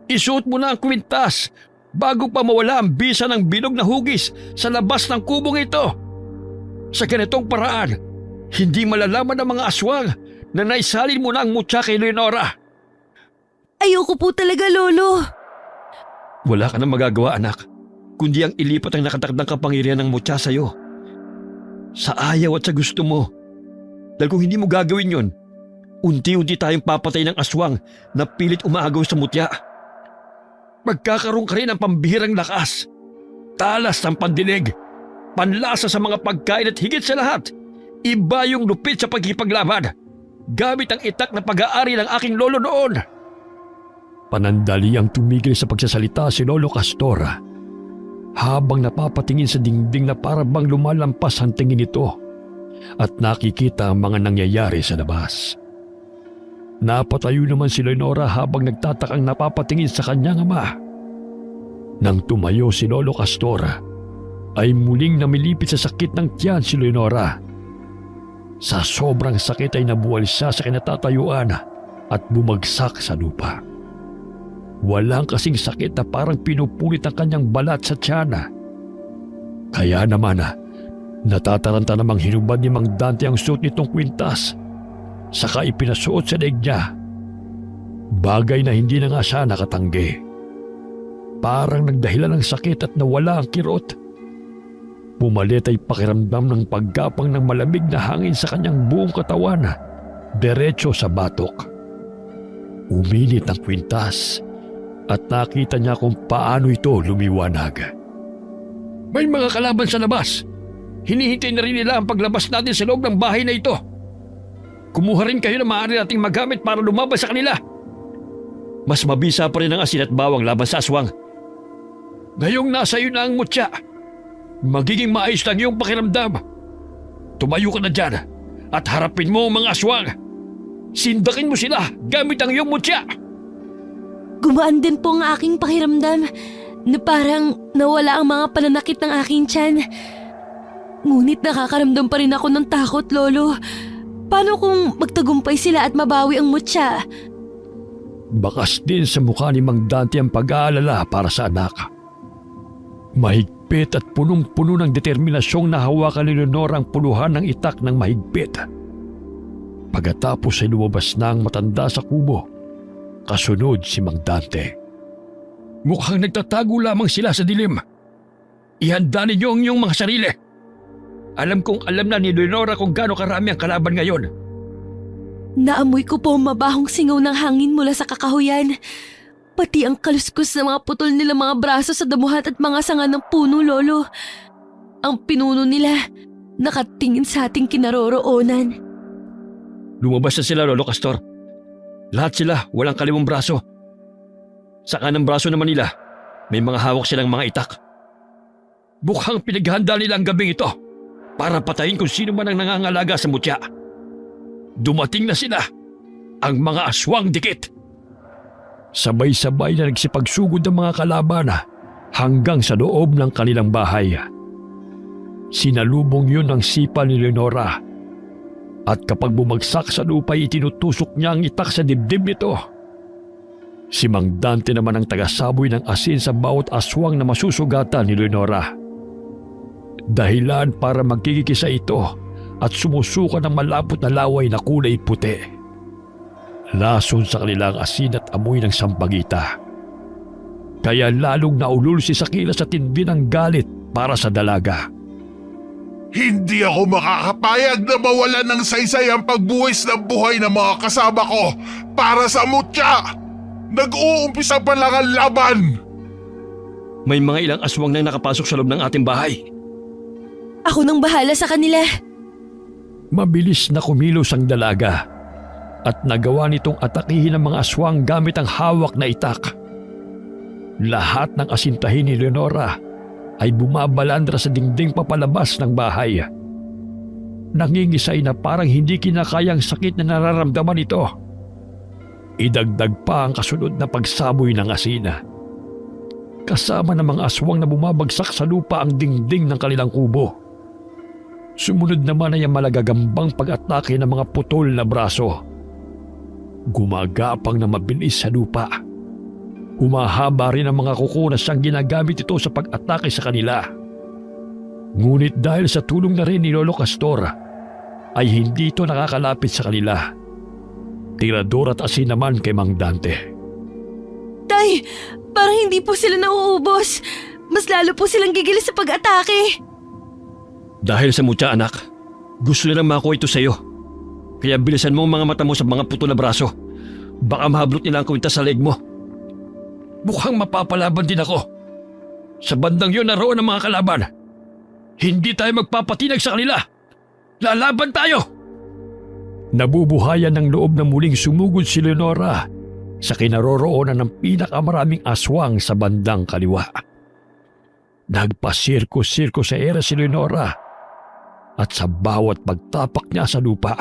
isuot mo na ang kwintas bago pa mawala ang bisa ng bilog na hugis sa labas ng kubong ito. Sa ganitong paraan, hindi malalaman ng mga aswang na naisalin mo na ang mutya kay Leonora. Ayoko po talaga, Lolo. Wala ka nang magagawa, anak, kundi ang ilipat ang nakatakdang kapangyarihan ng mutya sa iyo. Sa ayaw at sa gusto mo. Dahil kung hindi mo gagawin yon, unti-unti tayong papatay ng aswang na pilit umaagaw sa mutya. Magkakaroon ka rin ng pambihirang lakas, talas ng pandinig, panlasa sa mga pagkain at higit sa lahat, iba yung lupit sa pagkipaglaban, gamit ang itak na pag-aari ng aking lolo noon. Panandali ang tumigil sa pagsasalita si Lolo Castor habang napapatingin sa dingding na parabang lumalampas ang tingin nito at nakikita ang mga nangyayari sa labas. Napatayo naman si Leonora habang nagtatakang napapatingin sa kanyang ama. Nang tumayo si Lolo Castor, ay muling namilipit sa sakit ng tiyan si Leonora. Sa sobrang sakit ay nabuwal siya sa kinatatayuan at bumagsak sa lupa. Walang kasing sakit na parang pinupulit ang kanyang balat sa tiyan. Kaya naman, natataranta namang hinubad ni Mang Dante ang suot nitong kwintas, saka ipinasuot sa leeg niya. Bagay na hindi na nga siya nakatanggi. Parang nagdahilan ng sakit at nawala ang kirot. Pumalit ay pakiramdam ng paggapang ng malamig na hangin sa kanyang buong katawan, diretso sa batok. Uminit ang kwintas at nakita niya kung paano ito lumiwanag. May mga kalaban sa labas. Hinihintay na rin nila ang paglabas natin sa loob ng bahay na ito. Kumuha rin kayo na maaari nating magamit para lumabas sa kanila. Mas mabisa pa rin ang asin at bawang laban sa aswang. Ngayong nasa iyo na ang mutya, magiging maayos lang iyong pakiramdam. Tumayo ka na dyan at harapin mo ang mga aswang. Sindakin mo sila gamit ang iyong mutya. Gumaan din po ang aking pakiramdam na parang nawala ang mga pananakit ng aking tiyan. Ngunit nakakaramdam pa rin ako ng takot, Lolo. Paano kung magtagumpay sila at mabawi ang mutya? Bakas din sa mukha ni Mang Dante ang pag-aalala para sa anak. Mahigpit at punong-puno ng determinasyong nahawakan ni Leonora ang puluhan ng itak ng mahigpit. Pagkatapos ay lumabas na ang matanda sa kubo. Kasunod si Mang Dante. Mukhang nagtatago lamang sila sa dilim. Ihanda ninyo ang inyong mga sarili. Alam kong alam na ni Leonora kung gaano karami ang kalaban ngayon. Naamoy ko po ang mabahong singaw ng hangin mula sa kakahuyan. Pati ang kaluskos ng mga putol nila mga braso sa damuhan at mga sanga ng puno, Lolo. Ang pinuno nila, nakatingin sa ating kinaroroonan. Lumabas na sila, Lolo Castor. Lahat sila walang kaliwang braso. Sa kanang braso naman nila, may mga hawak silang mga itak. Mukhang pinaghanda nila ang gabing ito para patayin kung sino man ang nangangalaga sa mutya. Dumating na sila, ang mga aswang dikit. Sabay-sabay na nagsipagsugod ang mga kalaban hanggang sa loob ng kanilang bahay. Sinalubong yun ng sipa ni Leonora. At kapag bumagsak sa lupa ay itinutusok niya ang itak sa dibdib nito. Si Mang Dante naman ang tagasaboy ng asin sa bawat aswang na masusugatan ni Leonora. Dahilan para magkikisa ito at sumusuka ng malapot na laway na kulay puti. Lason sa kanilang asin at amoy ng sampagita. Kaya lalong naulul si Sakila sa tindi ng galit para sa dalaga. Hindi ako makakapayag na mawalan ng saysay ang pagbuwis ng buhay ng mga kasama ko para sa mutya! Nag-uumpisa pa lang ang laban! May mga ilang aswang na nakapasok sa loob ng ating bahay. Ako nang bahala sa kanila. Mabilis na kumilos ang dalaga at nagawa nitong atakihin ang mga aswang gamit ang hawak na itak. Lahat ng asintahin ni Leonora ay bumabalandra sa dingding papalabas ng bahay. Nangingisay na parang hindi kinakayang sakit na nararamdaman ito. Idagdag pa ang kasunod na pagsaboy ng asina. Kasama ng mga aswang na bumabagsak sa lupa ang dingding ng kanilang kubo. Sumunod naman ay ang malagagambang pag-atake ng mga putol na braso. Gumagapang na mabilis sa lupa. Humahaba rin ang mga kuko na siyang ginagamit ito sa pag-atake sa kanila. Ngunit dahil sa tulong na rin ni Lolo Castor, ay hindi ito nakakalapit sa kanila. Tirador at asin naman kay Mang Dante. Tay, parang hindi po sila nauubos. Mas lalo po silang gigilis sa pag-atake. Dahil sa mutya, anak, gusto nilang makuha ito sa iyo. Kaya bilisan mo ang mga mata mo sa mga putol na braso. Baka mahablot nila ang kwintas sa leg mo. Mukhang mapapalaban din ako. Sa bandang yun naroon ang mga kalaban. Hindi tayo magpapatinag sa kanila. Lalaban tayo! Nabubuhayan ng loob na muling sumugod si Leonora sa kinaroroonan ng pinakamaraming aswang sa bandang kaliwa. Nagpasirko-sirko sa era si Leonora at sa bawat pagtapak niya sa lupa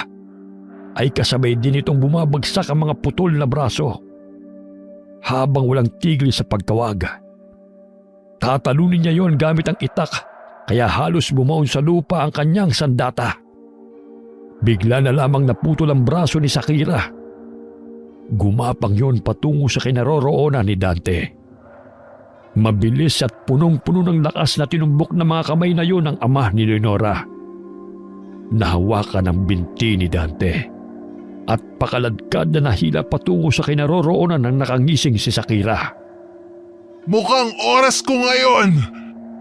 ay kasabay din itong bumabagsak ang mga putol na braso. Habang walang tigil sa pagtawag, tatalunin niya yon gamit ang itak kaya halos bumaon sa lupa ang kanyang sandata. Bigla na lamang naputol ang braso ni Sakira. Gumapang yon patungo sa kinaroroonan ni Dante. Mabilis at punong-puno ng lakas na tinumbok ng mga kamay na yon ang ama ni Leonora. Nahawakan ang binti ni Dante at pakaladkad na nahila patungo sa kinaroroonan ng nakangising si Sakira. Mukhang oras ko ngayon!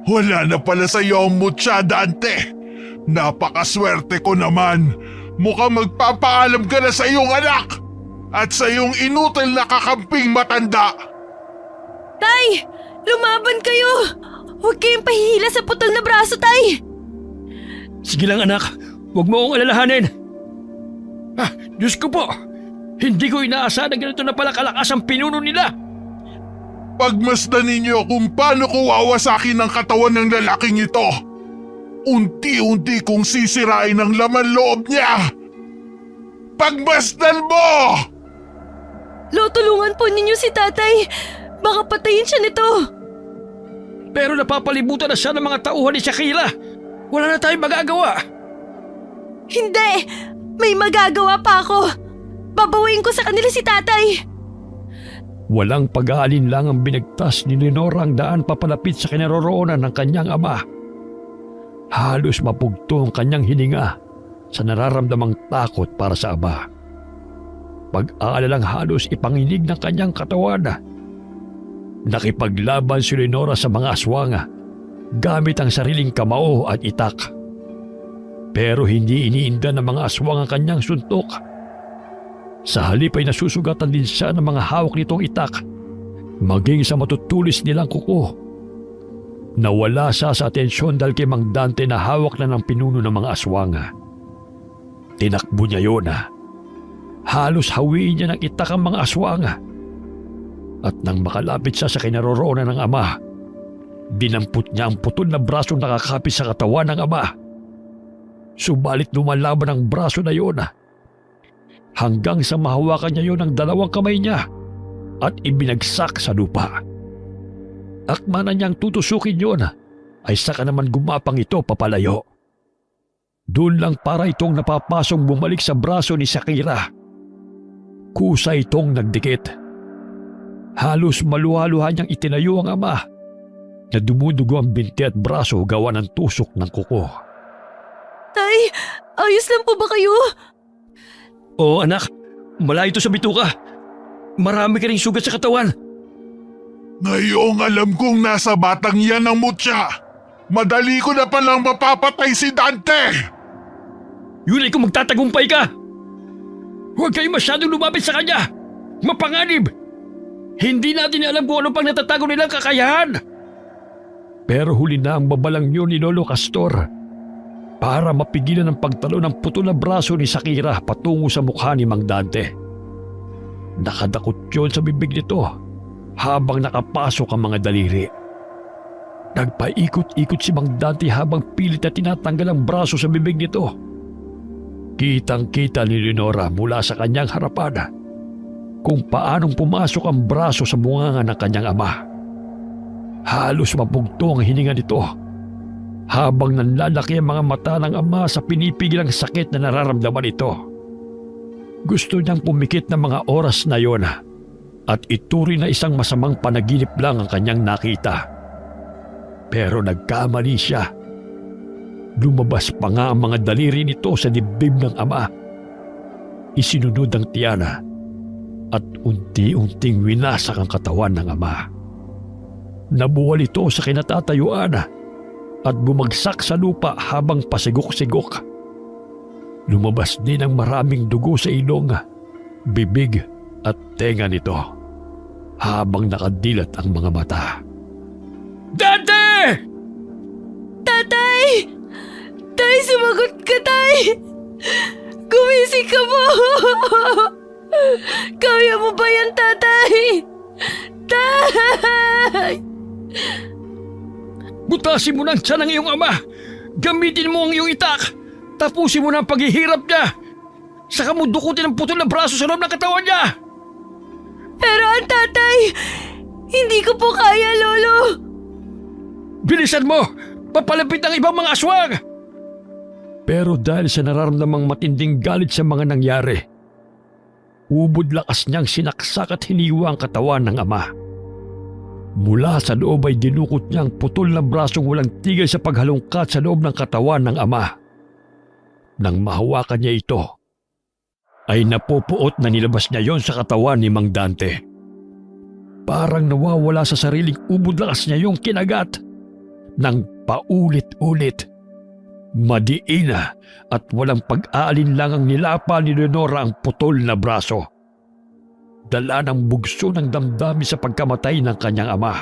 Wala na pala sa iyo ang mutya, Dante! Napakaswerte ko naman! Mukhang magpapaalam ka na sa iyong anak! At sa iyong inutil na kakamping matanda. Tay! Lumaban kayo! Huwag kayong pahihila sa putol na braso, Tay! Sige lang anak, huwag mo akong alalahanin. Diyos ko po, hindi ko inaasahan na ganito na pala kalakas ang pinuno nila. Pagmasdan ninyo kung paano ko wawasakin ang katawan ng lalaking ito. Unti-unti kong sisirain ang laman loob niya. Pagmasdan mo! Lo, tulungan po ninyo si Tatay. Baka patayin siya nito. Pero napapalibutan na siya ng mga tauhan ni Shakira. Wala na tayong magagawa. Hindi! May magagawa pa ako. Babawiin ko sa kanila si Tatay. Walang pag-aalin-lang ang binigtas ni Lenora ang daan papalapit sa kinaroroonan ng kanyang ama. Halos mapugto ang kanyang hininga sa nararamdamang takot para sa ama. Pag-aalalang halos ipanginig ng kanyang katawan. Nakipaglaban si Lenora sa mga aswanga gamit ang sariling kamao at itak. Pero hindi iniinda ng mga aswang ang kanyang suntok. Sa halip ay nasusugatan din siya ng mga hawak nitong itak, maging sa matutulis nilang kuko. Nawala siya sa atensyon dahil kay Mang Dante na hawak na ng pinuno ng mga aswanga. Tinakbo niya yun. Halos hawiin niya ng itak ang mga aswanga. At nang makalapit siya sa kinaroroonan ng ama, dinampot niya ang putol na brasong nakakapit sa katawan ng ama. Subalit lumalaban ang braso na yun hanggang sa mahawakan niya yun ng dalawang kamay niya at ibinagsak sa lupa. Akma na niyang tutusukin yun ay saka naman gumapang ito papalayo. Doon lang para itong napapasong bumalik sa braso ni Shakira. Kusa itong nagdikit. Halos maluha-luha niyang itinayo ang ama na dumudugo ang binti at braso gawa ng tusok ng kuko. Tay, ayos lang po ba kayo? Oo anak, malayo ito sa bituka. Marami ka ring sugat sa katawan. Ngayong alam kong nasa batang yan ang mutya. Madali ko na palang mapapatay si Dante. Yun ay kung magtatagumpay ka. Huwag kayo masyadong lumapit sa kanya. Mapanganib. Hindi natin alam kung ano pang natatago nilang kakayahan. Pero huli na ang babalang yun ni Lolo Castor para mapigilan ang pagtalo ng putol na braso ni Shakira patungo sa mukha ni Mang Dante. Nakadakot yun sa bibig nito habang nakapasok ang mga daliri. Nagpaikot-ikot si Mang Dante habang pilit na tinatanggal ang braso sa bibig nito. Kitang-kita ni Lenora mula sa kanyang harapan kung paanong pumasok ang braso sa bunganga ng kanyang ama. Halos mapugto ang hininga nito habang nanlalaki ang mga mata ng ama sa pinipigil ang sakit na nararamdaman ito. Gusto niyang pumikit ng mga oras na yon at ituri na isang masamang panaginip lang ang kanyang nakita. Pero nagkamali siya. Lumabas pa nga ang mga daliri nito sa dibdib ng ama. Isinunod ang tiyana at unti-unting winasak ang katawan ng ama. Nabuwal ito sa kinatatayuan at bumagsak sa lupa habang pasigok-sigok. Lumabas din ang maraming dugo sa ilong, bibig at tenga nito habang nakadilat ang mga mata. Dante! Tatay! Tay, sumagot ka, Tay! Gumising ka mo! Kaya mo ba yan, Tatay? Tay! Butasin mo ng tiyan ng iyong ama. Gamitin mo ang iyong itak. Tapusin mo na ang paghihirap niya. Saka mo dukutin ang putol na braso sa loob ng katawan niya. Pero ang Tatay, hindi ko po kaya, Lolo. Bilisan mo! Papalapit ang ibang mga aswang! Pero dahil sa nararamdamang matinding galit sa mga nangyari, ubod lakas niyang sinaksak at hiniwa ang katawan ng ama. Mula sa loob ay dinukot niya ang putol na brasong walang tigil sa paghalungkat sa loob ng katawan ng ama. Nang mahawakan niya ito, ay napupuot na nilabas niya yon sa katawan ni Mang Dante. Parang nawawala sa sariling ubod lakas niya yung kinagat. Nang paulit-ulit, madiina at walang pag-aalinlangang nilapa ni Lenora ang putol na braso. dala ng bugso ng damdamin sa pagkamatay ng kanyang ama.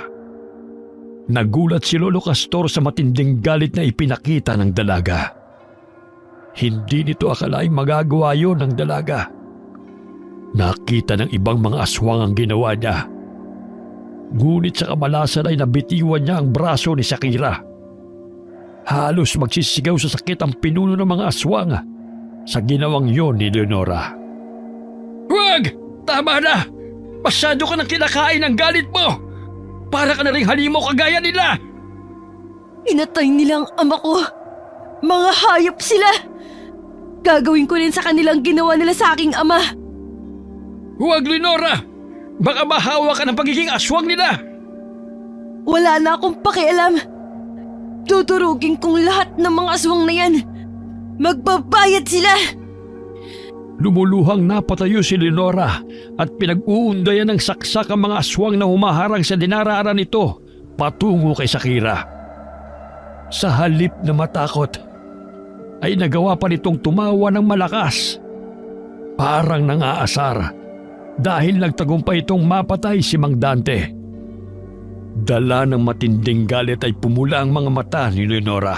Nagulat si Lolo Castor sa matinding galit na ipinakita ng dalaga. Hindi nito akalaing magagawa yon ng dalaga. Nakita ng ibang mga aswang ang ginawa niya. Ngunit sa kamalasan ay nabitiwan niya ang braso ni Shakira. Halos magsisigaw sa sakit ang pinuno ng mga aswang sa ginawang yon ni Leonora. "Huwag! Tama na! Masyado ka nang kinakain ng galit mo! Para ka na ring halimaw kagaya nila!" Inatay nilang ama ko. Mga hayop sila! Gagawin ko rin sa kanilang ginawa nila sa aking ama. "Huwag, Leonora! Baka mahawa ka ng pagiging aswang nila!" Wala na akong pakialam. Tuturugin kong lahat ng mga aswang na yan. Magbabayad sila! Lumuluhang napatayo si Leonora at pinag-uundayan ng saksak ang mga aswang na humaharang sa dinaraanan nito patungo kay Shakira. Sa halip na matakot, ay nagawa pa nitong tumawa ng malakas. Parang nangaasar dahil nagtagumpay itong mapatay si Mang Dante. Dala ng matinding galit ay pumula ang mga mata ni Leonora.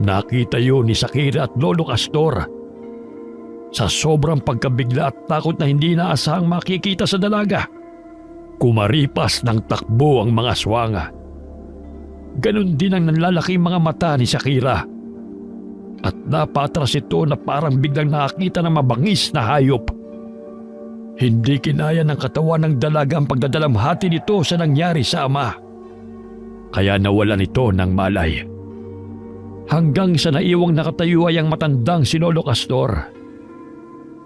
Nakita yun ni Shakira at Lolo Castor. Sa sobrang pagkabigla at takot na hindi inaasahang makikita sa dalaga, kumaripas ng takbo ang mga aswang. Ganon din ang nanlalaking mga mata ni Shakira. At napatras ito na parang biglang nakakita ng mabangis na hayop. Hindi kinaya ng katawan ng dalaga ang pagdadalamhati nito sa nangyari sa ama. Kaya nawalan ito ng malay. Hanggang sa naiwang nakatayo ay ang matandang si Lolo Castor.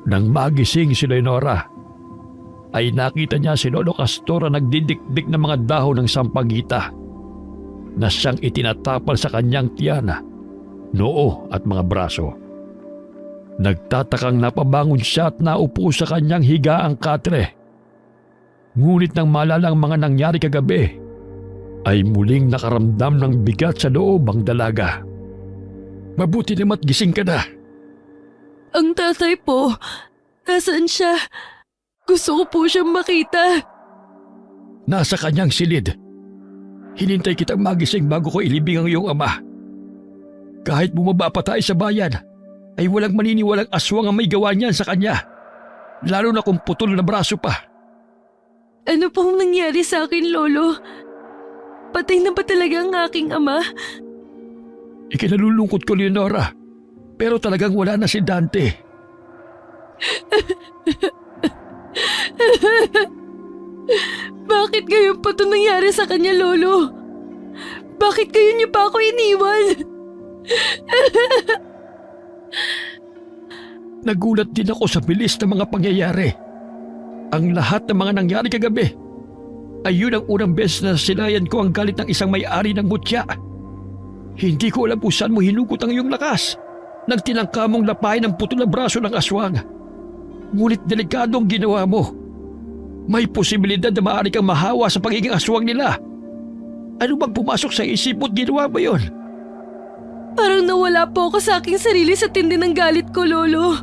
Nang magising si Leonora, ay nakita niya si Lolo Castor na nagdidikdik ng mga dahon ng sampagita na siyang itinatapal sa kanyang tiyan, noo at mga braso. Nagtatakang napabangon siya at naupo sa kanyang higaang katre. Ngunit nang malala ang mga nangyari kagabi, ay muling nakaramdam ng bigat sa loob ang dalaga. "Mabuti na't gising ka na." Ang tatay po, nasaan siya? Gusto ko po siyang makita. "Nasa kanyang silid. Hinintay kitang magising bago ko ilibing ang iyong ama. Kahit bumaba pa tayo sa bayan, ay walang maniniwalang aswang ang may gawa niyan sa kanya. Lalo na kung putol na braso pa." Ano pong nangyari sa akin, Lolo? Patay na ba talaga ang aking ama? Ikinalulungkot ko, Leonora. Pero talagang wala na si Dante. Bakit ngayon pa ito nangyari sa kanya, Lolo? Bakit kayo niyo pa ako iniwan? Nagulat din ako sa bilis ng mga pangyayari. Ang lahat ng mga nangyari kagabi ay yun ang unang beses na silayan ko ang galit ng isang may-ari ng mutya. Hindi ko alam kung saan mo hinugot ang iyong lakas nang tinangka mong lapain ang putol na braso ng aswang. Ngunit delikadong ginawa mo. May posibilidad na maaari kang mahawa sa pagiging aswang nila. Ano bang pumasok sa isip mo't ginawa mo yun? Parang nawala po ako sa aking sarili sa tindi ng galit ko, Lolo.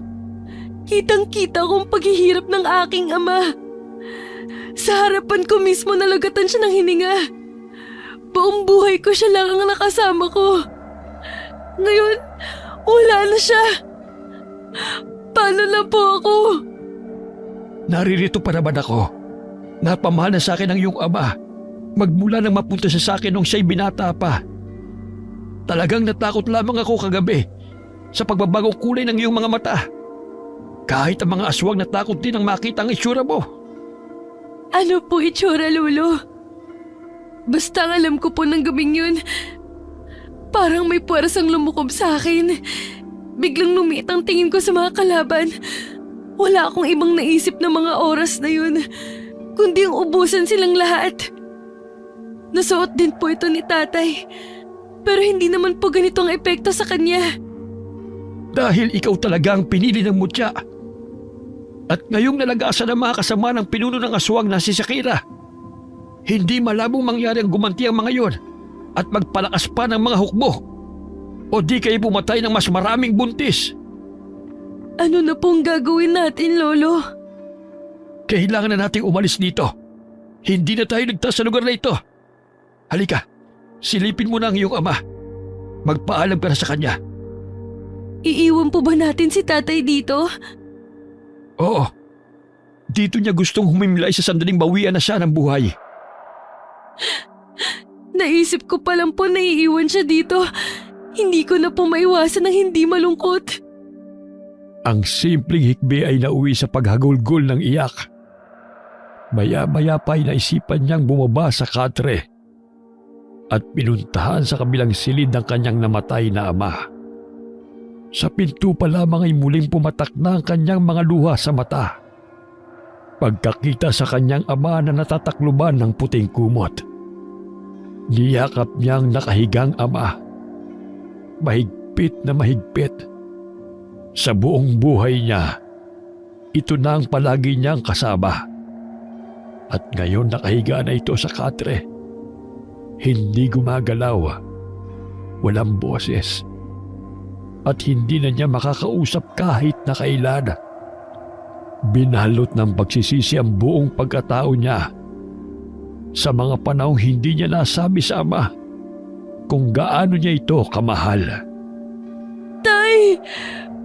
Kitang-kita ko ang paghihirap ng aking ama. Sa harapan ko mismo nalagatan siya ng hininga. Buong buhay ko siya lang ang nakasama ko. Ngayon, wala na siya. Paano na po ako? Naririto pa naman ako. Napamahal na sa akin ang iyong ama. Magmula nang mapunta siya sa akin nung siya'y binata pa. Talagang natakot lamang ako kagabi sa pagbabagong kulay ng iyong mga mata. Kahit ang mga aswang natakot din ang makita ang itsura mo. Ano po itsura, Lolo? Basta ang alam ko po ng gabing yun, parang may puwersang lumukob sa akin. Biglang lumit ang tingin ko sa mga kalaban. Wala akong ibang naisip na mga oras na yun, kundi ang ubusan silang lahat. Nasuot din po ito ni tatay, pero hindi naman po ganito ang epekto sa kanya. Dahil ikaw talaga ang pinili ng mutya. At ngayong nalagasan ng mga kasama ng pinuno ng aswang na si Shakira, hindi malabong mangyari ang gumanti ang mga yon at magpalakas pa ng mga hukbo. O di kayo pumatay ng mas maraming buntis. Ano na pong gagawin natin, Lolo? Kailangan na nating umalis dito. Hindi na tayo ligtas sa lugar na ito. Halika, silipin mo na ang iyong ama. Magpaalam ka na sa kanya. Iiwan po ba natin si tatay dito? Oo. Dito niya gustong humimlay sa sandaling bawian na siya ng buhay. Naisip ko pa lang po na iiwan siya dito. Hindi ko na po maiwasan ng hindi malungkot. Ang simpleng hikbi ay nauwi sa paghagulgol ng iyak. Maya-maya pa ay naisipan niyang bumaba sa katre at pinuntahan sa kabilang silid ng kanyang namatay na ama. Sa pinto pa lamang ay muling pumatak na ang kanyang mga luha sa mata. Pagkakita sa kanyang ama na natatakluban ng puting kumot, niyakap niyang nakahigang ama. Mahigpit na mahigpit. Sa buong buhay niya, ito na ang palagi niyang kasama. At ngayon nakahiga na ito sa katre. Hindi gumagalaw, walang boses, at hindi na niya makakausap kahit na kailan. Binalot ng pagsisisi ang buong pagkatao niya. Sa mga panahong hindi niya nasabi sa ama kung gaano niya ito kamahal. Tay!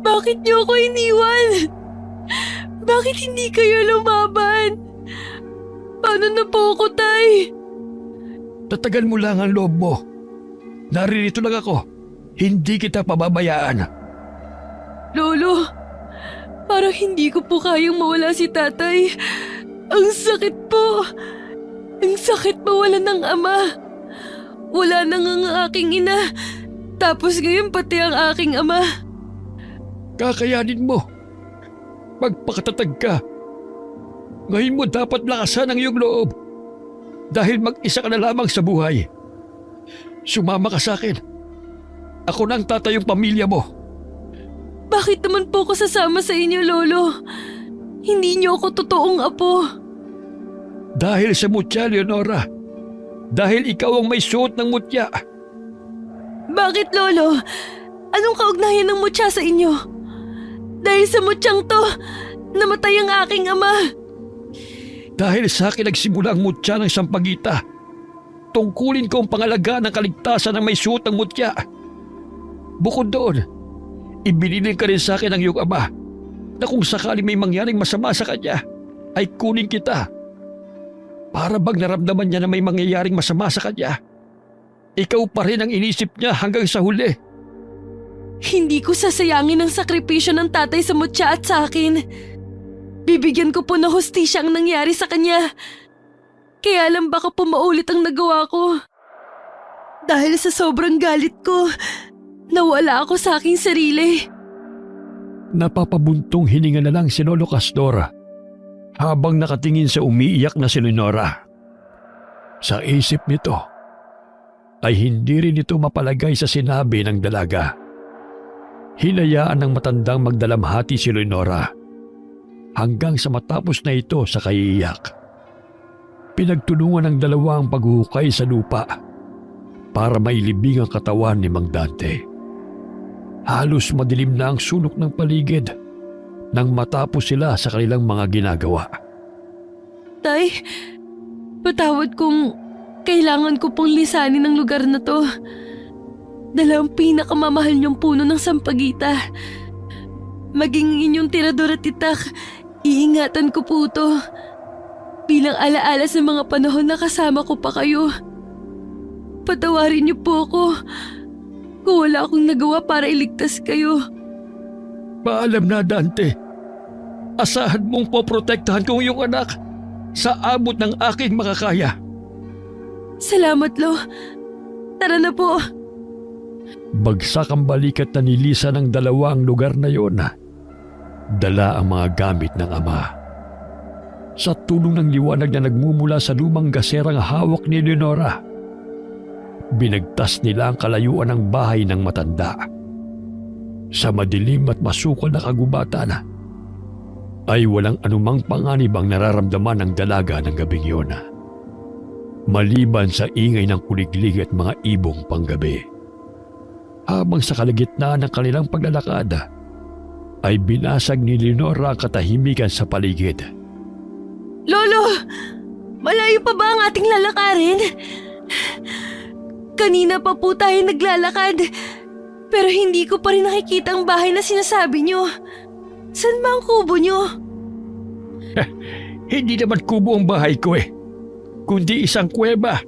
Bakit niyo ako iniwan? Bakit hindi kayo lumaban? Paano na po ako, Tay? Tatagal mo lang ang loob mo. Naririto lang ako. Hindi kita pababayaan. Lolo, parang hindi ko po kayang mawala si tatay. Ang sakit po. Ang sakit mawalan ng ama. Wala na nga ang aking ina. Tapos ngayon pati ang aking ama. Kakayanin mo. Magpakatatag ka. Ngayon mo dapat lakasan ang iyong loob. Dahil mag-isa ka na lamang sa buhay. Sumama ka sa akin. Ako na ang tatayong pamilya mo. Bakit naman po ako sasama sa inyo, Lolo? Hindi niyo ako totoong apo. Dahil sa mutya, Leonora. Dahil ikaw ang may suot ng mutya. Bakit, Lolo? Anong kaugnayan ng mutya sa inyo? Dahil sa mutyang to, namatay ang aking ama. Dahil sa akin nagsimula ang mutya ng sampagita. Tungkulin ko ang pangalaga ng kaligtasan ng may suot ng mutya. Bukod doon, ibinilin ka rin sa akin ng iyong ama na kung sakali may mangyaring masama sa kanya, ay kunin kita. Para bang naramdaman niya na may mangyayaring masama sa kanya, ikaw pa rin ang inisip niya hanggang sa huli. Hindi ko sasayangin ang sakripisyo ng tatay sa mutya at sa akin. Bibigyan ko po ng hustisya ang nangyari sa kanya. Kaya lang baka po maulit ang nagawa ko. Dahil sa sobrang galit ko, nawala ako sa aking sarili. Napapabuntong hininga na lang si Lolo Castor habang nakatingin sa umiiyak na si Leonora. Sa isip nito, ay hindi rin ito mapalagay sa sinabi ng dalaga. Hinayaan ng matandang magdalamhati si Leonora hanggang sa matapos na ito sa kaiiyak. Pinagtulungan ng dalawa ang paghuhukay sa lupa para mailibing ang katawan ni Mang Dante. Halos madilim na ang sulok ng paligid nang matapos sila sa kanilang mga ginagawa. Tay, patawad kung kailangan ko pong lisanin ang lugar na to. Dala ang pinakamamahal niyong puno ng sampagita. Maging inyong tirador at titak, iingatan ko po to. Bilang alaala sa mga panahon na kasama ko pa kayo. Patawarin niyo po ako kung wala akong nagawa para iligtas kayo. Paalam na, Dante. Asahan mong poprotektahan ko iyong anak sa abot ng aking makakaya. Salamat, Lo. Tara na po. Bagsak ang balikat na nilisa ng dalawa ang lugar na yon. Dala ang mga gamit ng ama. Sa tulong ng liwanag na nagmumula sa lumang gaserang hawak ni Leonora, binagtas nila ang kalayuan ng bahay ng matanda. Sa madilim at masukal na kagubatan, ay walang anumang panganib ang nararamdaman ng dalaga ng gabing yun. Maliban sa ingay ng kuliglig at mga ibong panggabi. Habang sa kalagitnaan ng kanilang paglalakad, ay binasag ni Leonora ang katahimikan sa paligid Lolo! Malayo pa ba ang ating lalakarin? Kanina pa po tayo naglalakad. Pero hindi ko pa rin nakikita ang bahay na sinasabi nyo. Saan ba ang kubo nyo? Hindi naman kubo ang bahay ko kundi isang kuweba.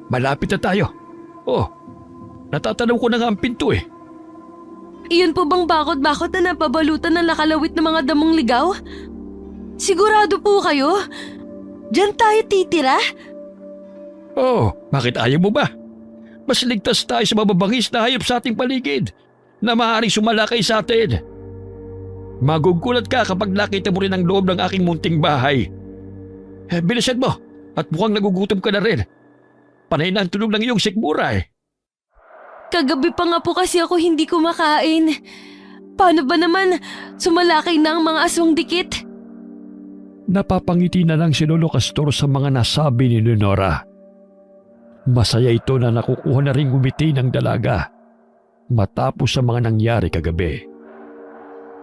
Malapit na tayo. Oh, natatanaw ko na nga ang pinto Iyon po bang bakod-bakod na napabalutan ng lakalawit ng mga damong ligaw? Sigurado po kayo? Diyan tayo titira? Oh, bakit ayaw mo ba? Mas ligtas tayo sa mababangis na hayop sa ating paligid na maaaring sumalakay sa atin. Magugulat ka kapag nakita mo rin ang loob ng aking munting bahay. Bilisan mo at mukhang nagugutom ka na rin. Panay na ang tulog ng iyong sikmura Kagabi pa nga po kasi ako hindi kumakain. Paano ba naman sumalakay na ang mga aswang dikit? Napapangiti na lang si Lolo Castor sa mga nasabi ni Leonora. Masaya ito na nakukuha na ring umiti ng dalaga matapos sa mga nangyari kagabi.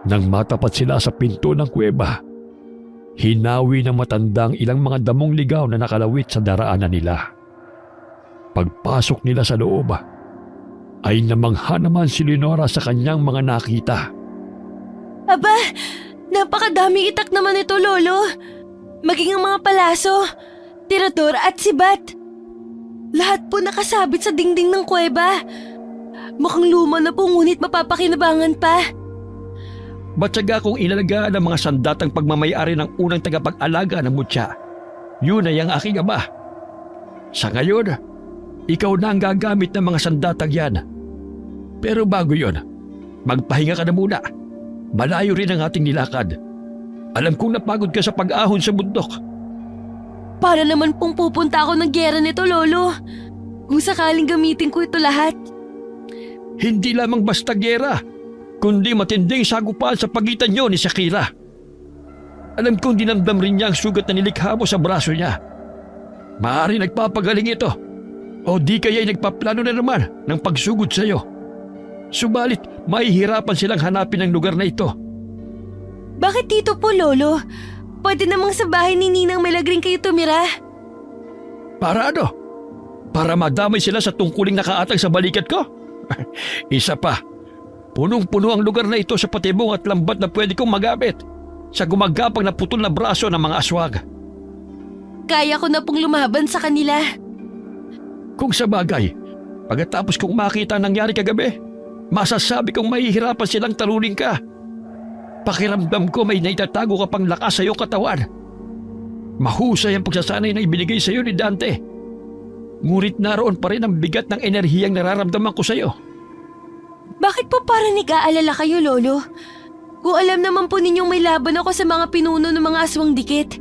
Nang matapat sila sa pinto ng kuweba, hinawi ng matandang ilang mga damong ligaw na nakalawit sa daraanan nila. Pagpasok nila sa loob, ay namangha naman si Leonora sa kanyang mga nakita. Aba, napakadami itak naman ito, Lolo. Maging ang mga palaso, tirador at sibat. Lahat po nakasabit sa dingding ng kuweba. Mukhang luma na po ngunit mapapakinabangan pa. Batsaga kong inalagaan ang mga sandatang pagmamayari ng unang tagapag-alaga ng mutya. Yun ay ang aking ama. Sa ngayon, ikaw na ang gagamit ng mga sandatang yan. Pero bago yon, magpahinga ka na muna. Malayo rin ang ating nilakad. Alam kong napagod ka sa pag-ahon sa bundok. Para naman pong pupunta ako ng gera nito, Lolo. Kung sakaling gamitin ko ito lahat. Hindi lamang basta gera, kundi matinding sagupaan sa pagitan niyo ni Shakira. Alam kong dinamdam rin niya ang sugat na nilikha mo sa braso niya. Maaari nagpapagaling ito, o di kaya'y nagpaplano na naman ng pagsugod sa iyo. Subalit, mahihirapan silang hanapin ang lugar na ito. Bakit dito po, Lolo? Pwede namang sa bahay ni Ninang Melagring kayo tumira. Para ano? Para madamay sila sa tungkuling nakaatag sa balikat ko? Isa pa, punong-puno ang lugar na ito sa patibong at lambat na pwede kong magamit sa gumagapang na putol na braso ng mga aswag. Kaya ko na pong lumaban sa kanila. Kung sa bagay, pagkatapos kong makita ang nangyari kagabi, masasabi kong mahihirapan silang talunin ka. Pakiramdam ko may naitatago ka pang lakas sa iyong katawan. Mahusay ang pagsasanay na ibinigay sa iyo ni Dante. Ngunit naroon pa rin ang bigat ng enerhiyang nararamdaman ko sa iyo. Bakit po parang nag-aalala kayo, Lolo? Kung alam naman po ninyong may laban ako sa mga pinuno ng mga aswang dikit,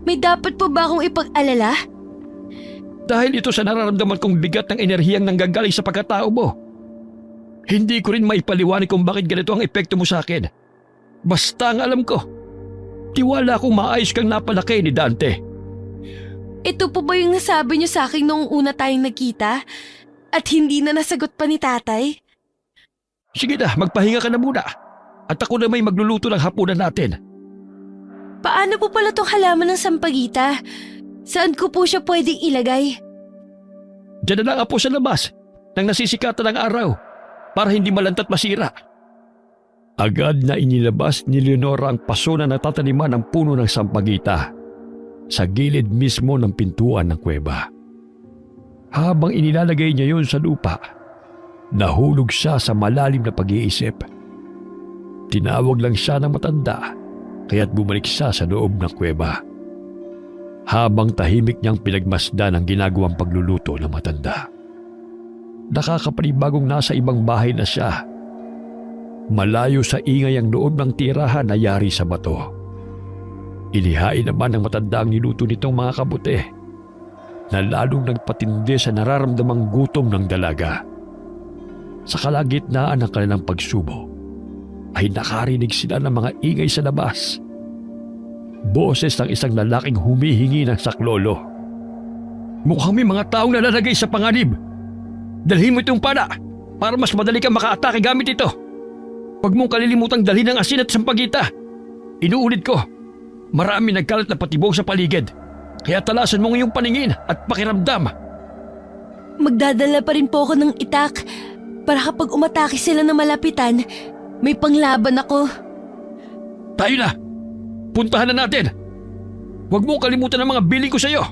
may dapat po ba akong ipag-alala? Dahil ito sa nararamdaman kong bigat ng enerhiyang nanggagaling sa pagkatao mo. Hindi ko rin maipaliwanag kung bakit ganito ang epekto mo sa akin. Basta ang alam ko, tiwala akong maayos kang napalaki ni Dante. Ito po ba yung nasabi niyo sa akin noong una tayong nagkita at hindi na nasagot pa ni tatay? Sige na, magpahinga ka na muna. At ako na may magluluto ng hapunan natin. Paano po pala tong halaman ng sampagita? Saan ko po siya pwedeng ilagay? Diyan na lang po sa labas nang nasisikatan ng araw para hindi malantat masira. Agad na inilabas ni Leonora ang paso na natataniman ng puno ng sampagita sa gilid mismo ng pintuan ng kuweba. Habang inilalagay niya yun sa lupa, nahulog siya sa malalim na pag-iisip. Tinawag lang siya ng matanda kaya't bumalik siya sa loob ng kuweba. Habang tahimik niyang pinagmasdan ang ginagawang pagluluto ng matanda. Nakakapanibagong nasa ibang bahay na siya. Malayo sa ingay ang loob ng tirahan na yari sa bato. Inihain naman ng matanda ang niluto nitong mga kabuti na lalong nagpatindi sa nararamdamang gutom ng dalaga. Sa kalagitnaan ng kanilang pagsubo ay nakarinig sila ng mga ingay sa labas. Boses ng isang lalaking humihingi ng saklolo. Mukhang may mga taong nalalagay sa panganib. Dalhin mo itong pana para mas madali kang makaatake gamit ito. Huwag mong kalilimutang dalhin ang asin at sampagita. Inuulit ko, Marami nagkalat na patibong sa paligid. Kaya talasan mo ngayong paningin at pakiramdam. Magdadala pa rin po ako ng itak para kapag umatake sila na malapitan, may panglaban ako. Tayo na! Puntahan na natin! Huwag mong kalimutan ang mga biling ko sa iyo!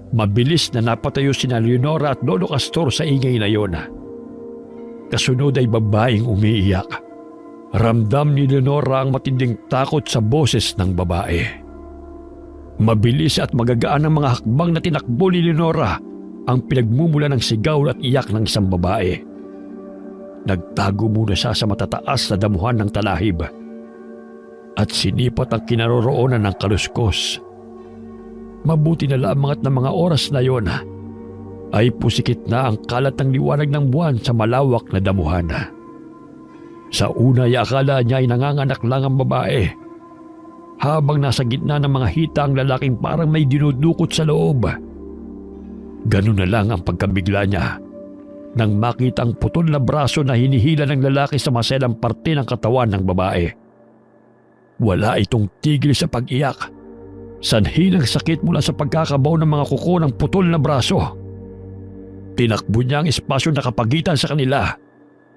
Mabilis na napatayo sina Leonora at Lolo Castor sa ingay na yon. Kasunod ay babaeng umiiyak. Ramdam ni Leonora ang matinding takot sa boses ng babae. Mabilis at magagaan ang mga hakbang na tinakbo ni Leonora ang pinagmumula ng sigaw at iyak ng isang babae. Nagtago muna siya sa matataas na damuhan ng talahib at sinipat ang kinaroroonan ng kaluskos. Mabuti na lamang at ng mga oras na yon ay pusikit na ang kalat ng liwanag ng buwan sa malawak na damuhan. Sa una ay akala niya ay nanganganak lang ang babae. Habang nasa gitna ng mga hita ang lalaking parang may dinudukot sa loob. Ganun na lang ang pagkabigla niya nang makita ang putol na braso na hinihila ng lalaki sa maselang parte ng katawan ng babae. Wala itong tigil sa pag-iyak. Sanhi ng sakit mula sa pagkakabaw ng mga kuko ng putol na braso. Tinakbo niya ang espasyo na kapagitan sa kanila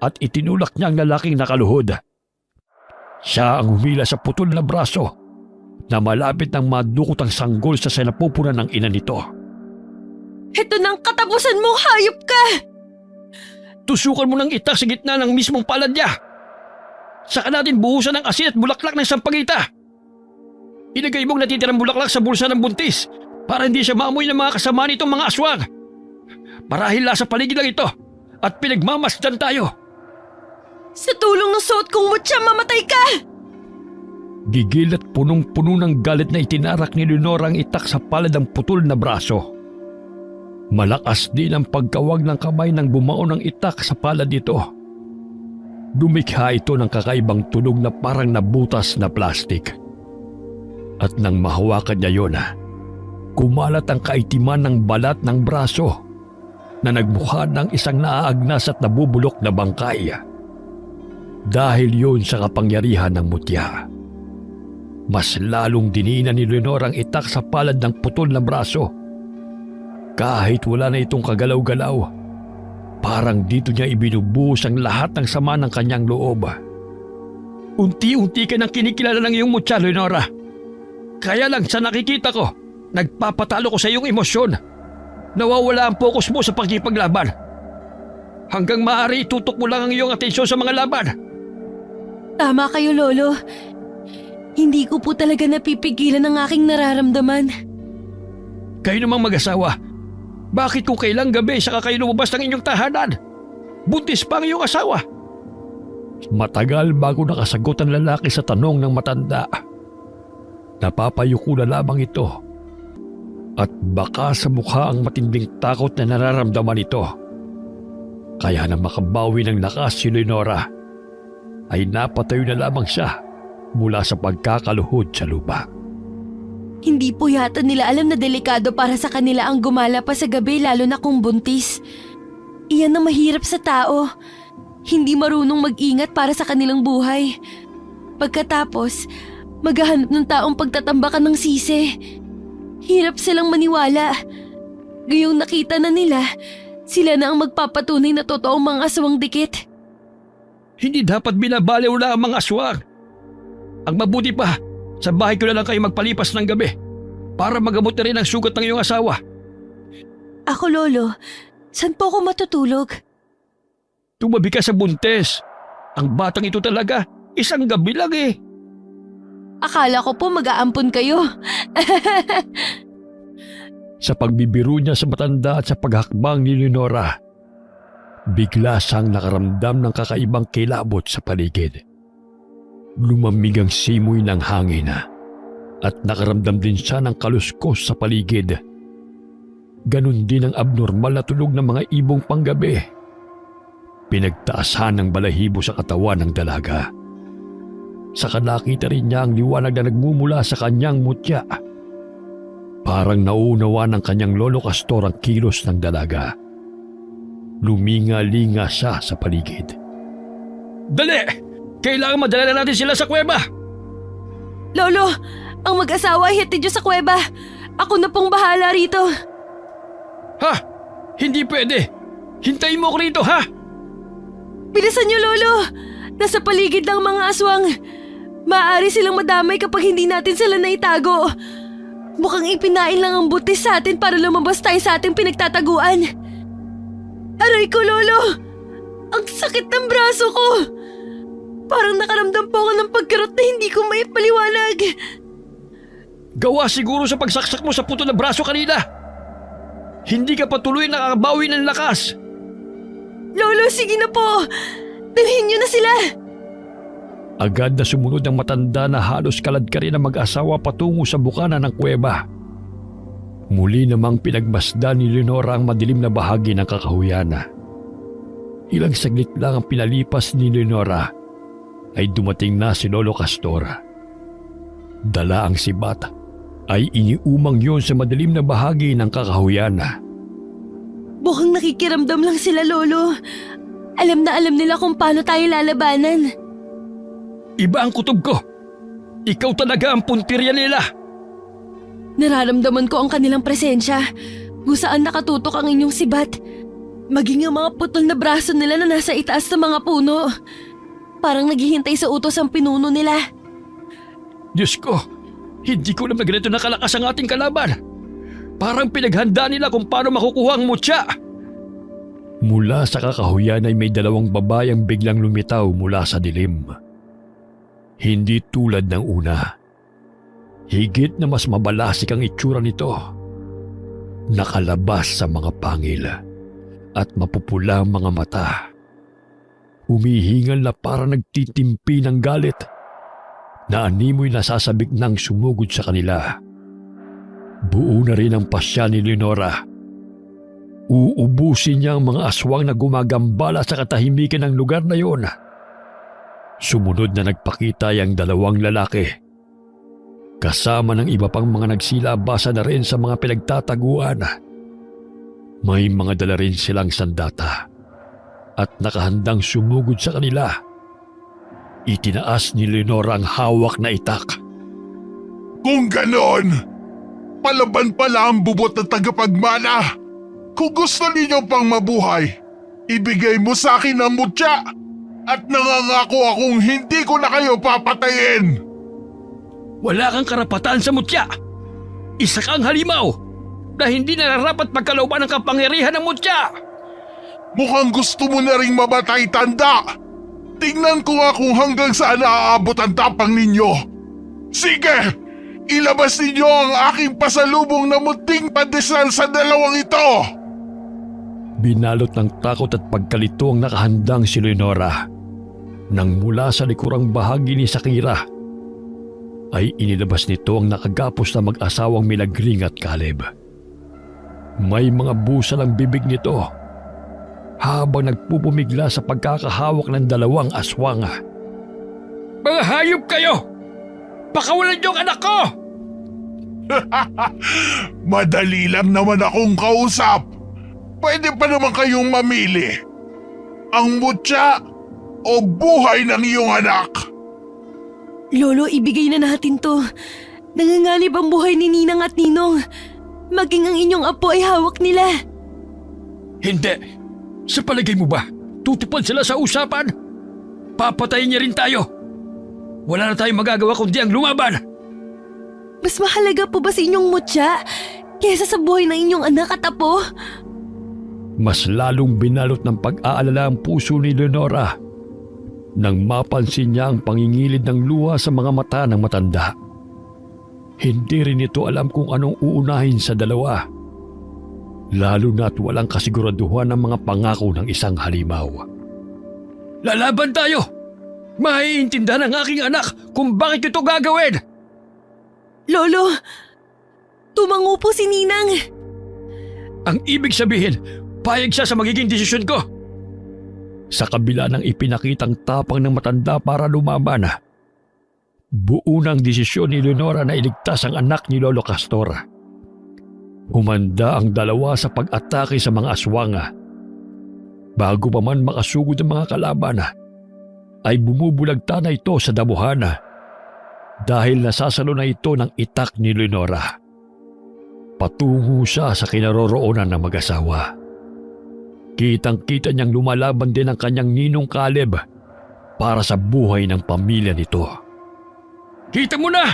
at itinulak niya ang lalaking nakaluhod. Siya ang humila sa putol na braso na malapit nang madukot ang sanggol sa sinapupunan ng ina nito. Ito nang katapusan mo, hayop ka! Tusukan mo ng itak sa gitna ng mismong palad niya. Saka natin buhusan ng asin at bulaklak ng sampagita. Ilagay mong natitirang bulaklak sa bulsa ng buntis para hindi siya maamoy ng mga kasama nitong mga aswang. Marahil nasa paligid lang ito at pinagmamasdan tayo. Sa tulong ng suot kong mutya, mamatay ka! Gigil at punong-puno ng galit na itinarak ni Leonora ang itak sa palad ng putol na braso. Malakas din ang pagkawag ng kamay nang bumao ng itak sa palad nito. Dumikha ito ng kakaibang tunog na parang nabutas na plastik. At nang mahawakan niya yun, kumalat ang kaitiman ng balat ng braso na nagmukha ng isang naaagnas at nabubulok na bangkay. Dahil yun sa kapangyarihan ng mutya. Mas lalong dinina ni Leonora ang itak sa palad ng putol na braso. Kahit wala na itong kagalaw-galaw, parang dito niya ibinubuhos ang lahat ng sama ng kanyang loob. Unti-unti ka nang kinikilala ng iyong mutya, Leonora. Kaya lang sa nakikita ko, nagpapatalo ko sa iyong emosyon. Nawawala ang focus mo sa pagkipaglaban. Hanggang maaari itutok mo lang ang iyong atensyon sa mga laban. Tama kayo, Lolo. Hindi ko po talaga napipigilan ang aking nararamdaman. Kayo namang mag-asawa, bakit kung kailang gabi saka kayo lumabas ng inyong tahanan? Buntis pa ang iyong asawa. Matagal bago nakasagot ang lalaki sa tanong ng matanda. Napapayuko na lamang ito. At baka sa mukha ang matinding takot na nararamdaman ito. Kaya na makabawi ng lakas si Leonora, ay napatayo na lamang siya mula sa pagkakaluhod sa lupa. Hindi po yata nila alam na delikado para sa kanila ang gumala pa sa gabi, lalo na kung buntis. Iyan ang mahirap sa tao. Hindi marunong mag-ingat para sa kanilang buhay. Pagkatapos, maghahanap ng taong pagtatambakan ng sisi. Hirap silang maniwala. Gayong nakita na nila, sila na ang magpapatunay na totoong mga aswang dikit. Hindi dapat binabaliw na ang mga aswang. Ang mabuti pa, sa bahay ko na lang kayo magpalipas ng gabi para magamot na rin ang sugat ng iyong asawa. Ako, Lolo, saan po ako matutulog? Tumabi ka sa buntes. Ang batang ito talaga, isang gabi lang eh. Akala ko po mag-aampon kayo. Sa pagbibiro niya sa matanda at sa paghakbang ni Leonora, bigla siyang nakaramdam ng kakaibang kilabot sa paligid. Lumamig ang simoy ng hangin at nakaramdam din siya ng kaluskos sa paligid. Ganon din ang abnormal na tunog ng mga ibong panggabi. Pinagtaasan ng balahibo sa katawan ng dalaga. Saka nakita rin niya ang liwanag na nagmumula sa kanyang mutya. Parang nauunawa ng kanyang lolo Castor ang kilos ng dalaga. Luminga-linga siya sa paligid. Dali! Kailangan madala na natin sila sa kuweba! Lolo, ang mag-asawa ay hatid niyo sa kuweba. Ako na pong bahala rito. Ha? Hindi pwede! Hintayin mo ako rito, ha? Bilisan niyo, Lolo! Nasa paligid ng mga aswang. Maaari silang madamay kapag hindi natin sila naitago. Mukhang ipinain lang ang butis sa atin para lumabas tayo sa ating pinagtataguan. Aray ko, Lolo! Ang sakit ng braso ko! Parang nakaramdam po ako ng pagkarot na hindi ko maipaliwanag. Gawa siguro sa pagsaksak mo sa puto na braso kanina. Hindi ka patuloy nakakabawi ng lakas. Lolo, sige na po! Dalhin niyo na sila! Agad na sumunod ang matanda na halos kalad ka rin ang mag-asawa patungo sa bukana ng kuweba. Muli namang pinagmasdan ni Leonora ang madilim na bahagi ng kakahuyan. Ilang saglit lang ang pinalipas ni Leonora ay dumating na si Lolo Castor. Dala ang sibat ay iniumang yon sa madilim na bahagi ng kakahuyan. Mukhang nakikiramdam lang sila, Lolo. Alam na alam nila kung paano tayo lalabanan. Iba ang kutob ko. Ikaw talaga ang puntirya nila. Nararamdaman ko ang kanilang presensya. Kung saan nakatutok ang inyong sibat. Maging ang mga putol na braso nila na nasa itaas ng mga puno. Parang naghihintay sa utos ang pinuno nila. Diyos ko, hindi ko alam na ganito nakalakas ang ating kalaban. Parang pinaghanda nila kung paano makukuha ang mutya. Mula sa kakahuyan ay may dalawang babayang biglang lumitaw mula sa dilim. Hindi tulad ng una. Higit na mas mabalasik ang itsura nito. Nakalabas sa mga pangil at mapupula ang mga mata. Humihingal na para nagtitimpi ng galit na animoy nasasabik ng sumugod sa kanila. Buo na rin ang pasya ni Leonora. Uubusin niya ang mga aswang na gumagambala sa katahimikan ng lugar na yon. Sumunod na nagpakita ang dalawang lalaki. Kasama ng iba pang mga nagsilabasa na rin sa mga pinagtataguan. May mga dala rin silang sandata at nakahandang sumugod sa kanila. Itinaas ni Leonora ang hawak na itak. Kung ganon, palaban pala ang bubot na tagapagmana. Kung gusto ninyo pang mabuhay, ibigay mo sa akin ang mutya at nangangako akong hindi ko na kayo papatayin. Wala kang karapatan sa mutya. Isa kang halimaw na hindi nararapat pagkalooban ng kapangyarihan ng mutya. Mukhang gusto mo na ring mamatay, tanda. Tingnan ko nga kung hanggang saan naaabot ang tapang ninyo. Sige, ilabas ninyo ang aking pasalubong na munting pandesal sa dalawang ito. Binalot ng takot at pagkalito ang nakahandang si Leonora. Nang mula sa likurang bahagi ni Shakira, ay inilabas nito ang nakagapos na mag-asawang Milagring at Caleb. May mga busa ng bibig nito habang nagpupumigla sa pagkakahawak ng dalawang aswang. Mga hayop kayo! Pakawalan niyo ang anak ko! Madali lang naman akong kausap. Pwede pa naman kayong mamili. Ang mutya o buhay ng iyong anak. Lolo, ibigay na natin to. Nanganganib ang buhay ni Ninang at Ninong. Maging ang inyong apo ay hawak nila. Hindi! Sa palagay mo ba, tutupad sila sa usapan? Papatayin niya rin tayo. Wala na tayong magagawa kundi ang lumaban. Mas mahalaga po ba sa inyong mutya kesa sa buhay ng inyong anak at apo? Mas lalong binalot ng pag-aalala ang puso ni Leonora nang mapansin niya ang pangingilid ng luha sa mga mata ng matanda. Hindi rin ito alam kung anong uunahin sa dalawa, lalo na't walang kasiguraduhan ng mga pangako ng isang halimaw. Lalaban tayo! Maiintindihan ng aking anak kung bakit ito gagawin! Lolo, tumango po si Ninang. Ang ibig sabihin, payag siya sa magiging desisyon ko. Sa kabila ng ipinakitang tapang ng matanda para lumaban, buo ng desisyon ni Leonora na iligtas ang anak ni Lolo Castor. Humanda ang dalawa sa pag-atake sa mga aswang. Bago pa man makasugod ang mga kalaban, ay bumubulagta na ito sa damuhan. dahil nasasalo na ito ng itak ni Leonora. Patungo siya sa kinaroroonan ng mag-asawa. Kitang-kita niyang lumalaban din ang kanyang ninong Caleb para sa buhay ng pamilya nito. Kita mo na!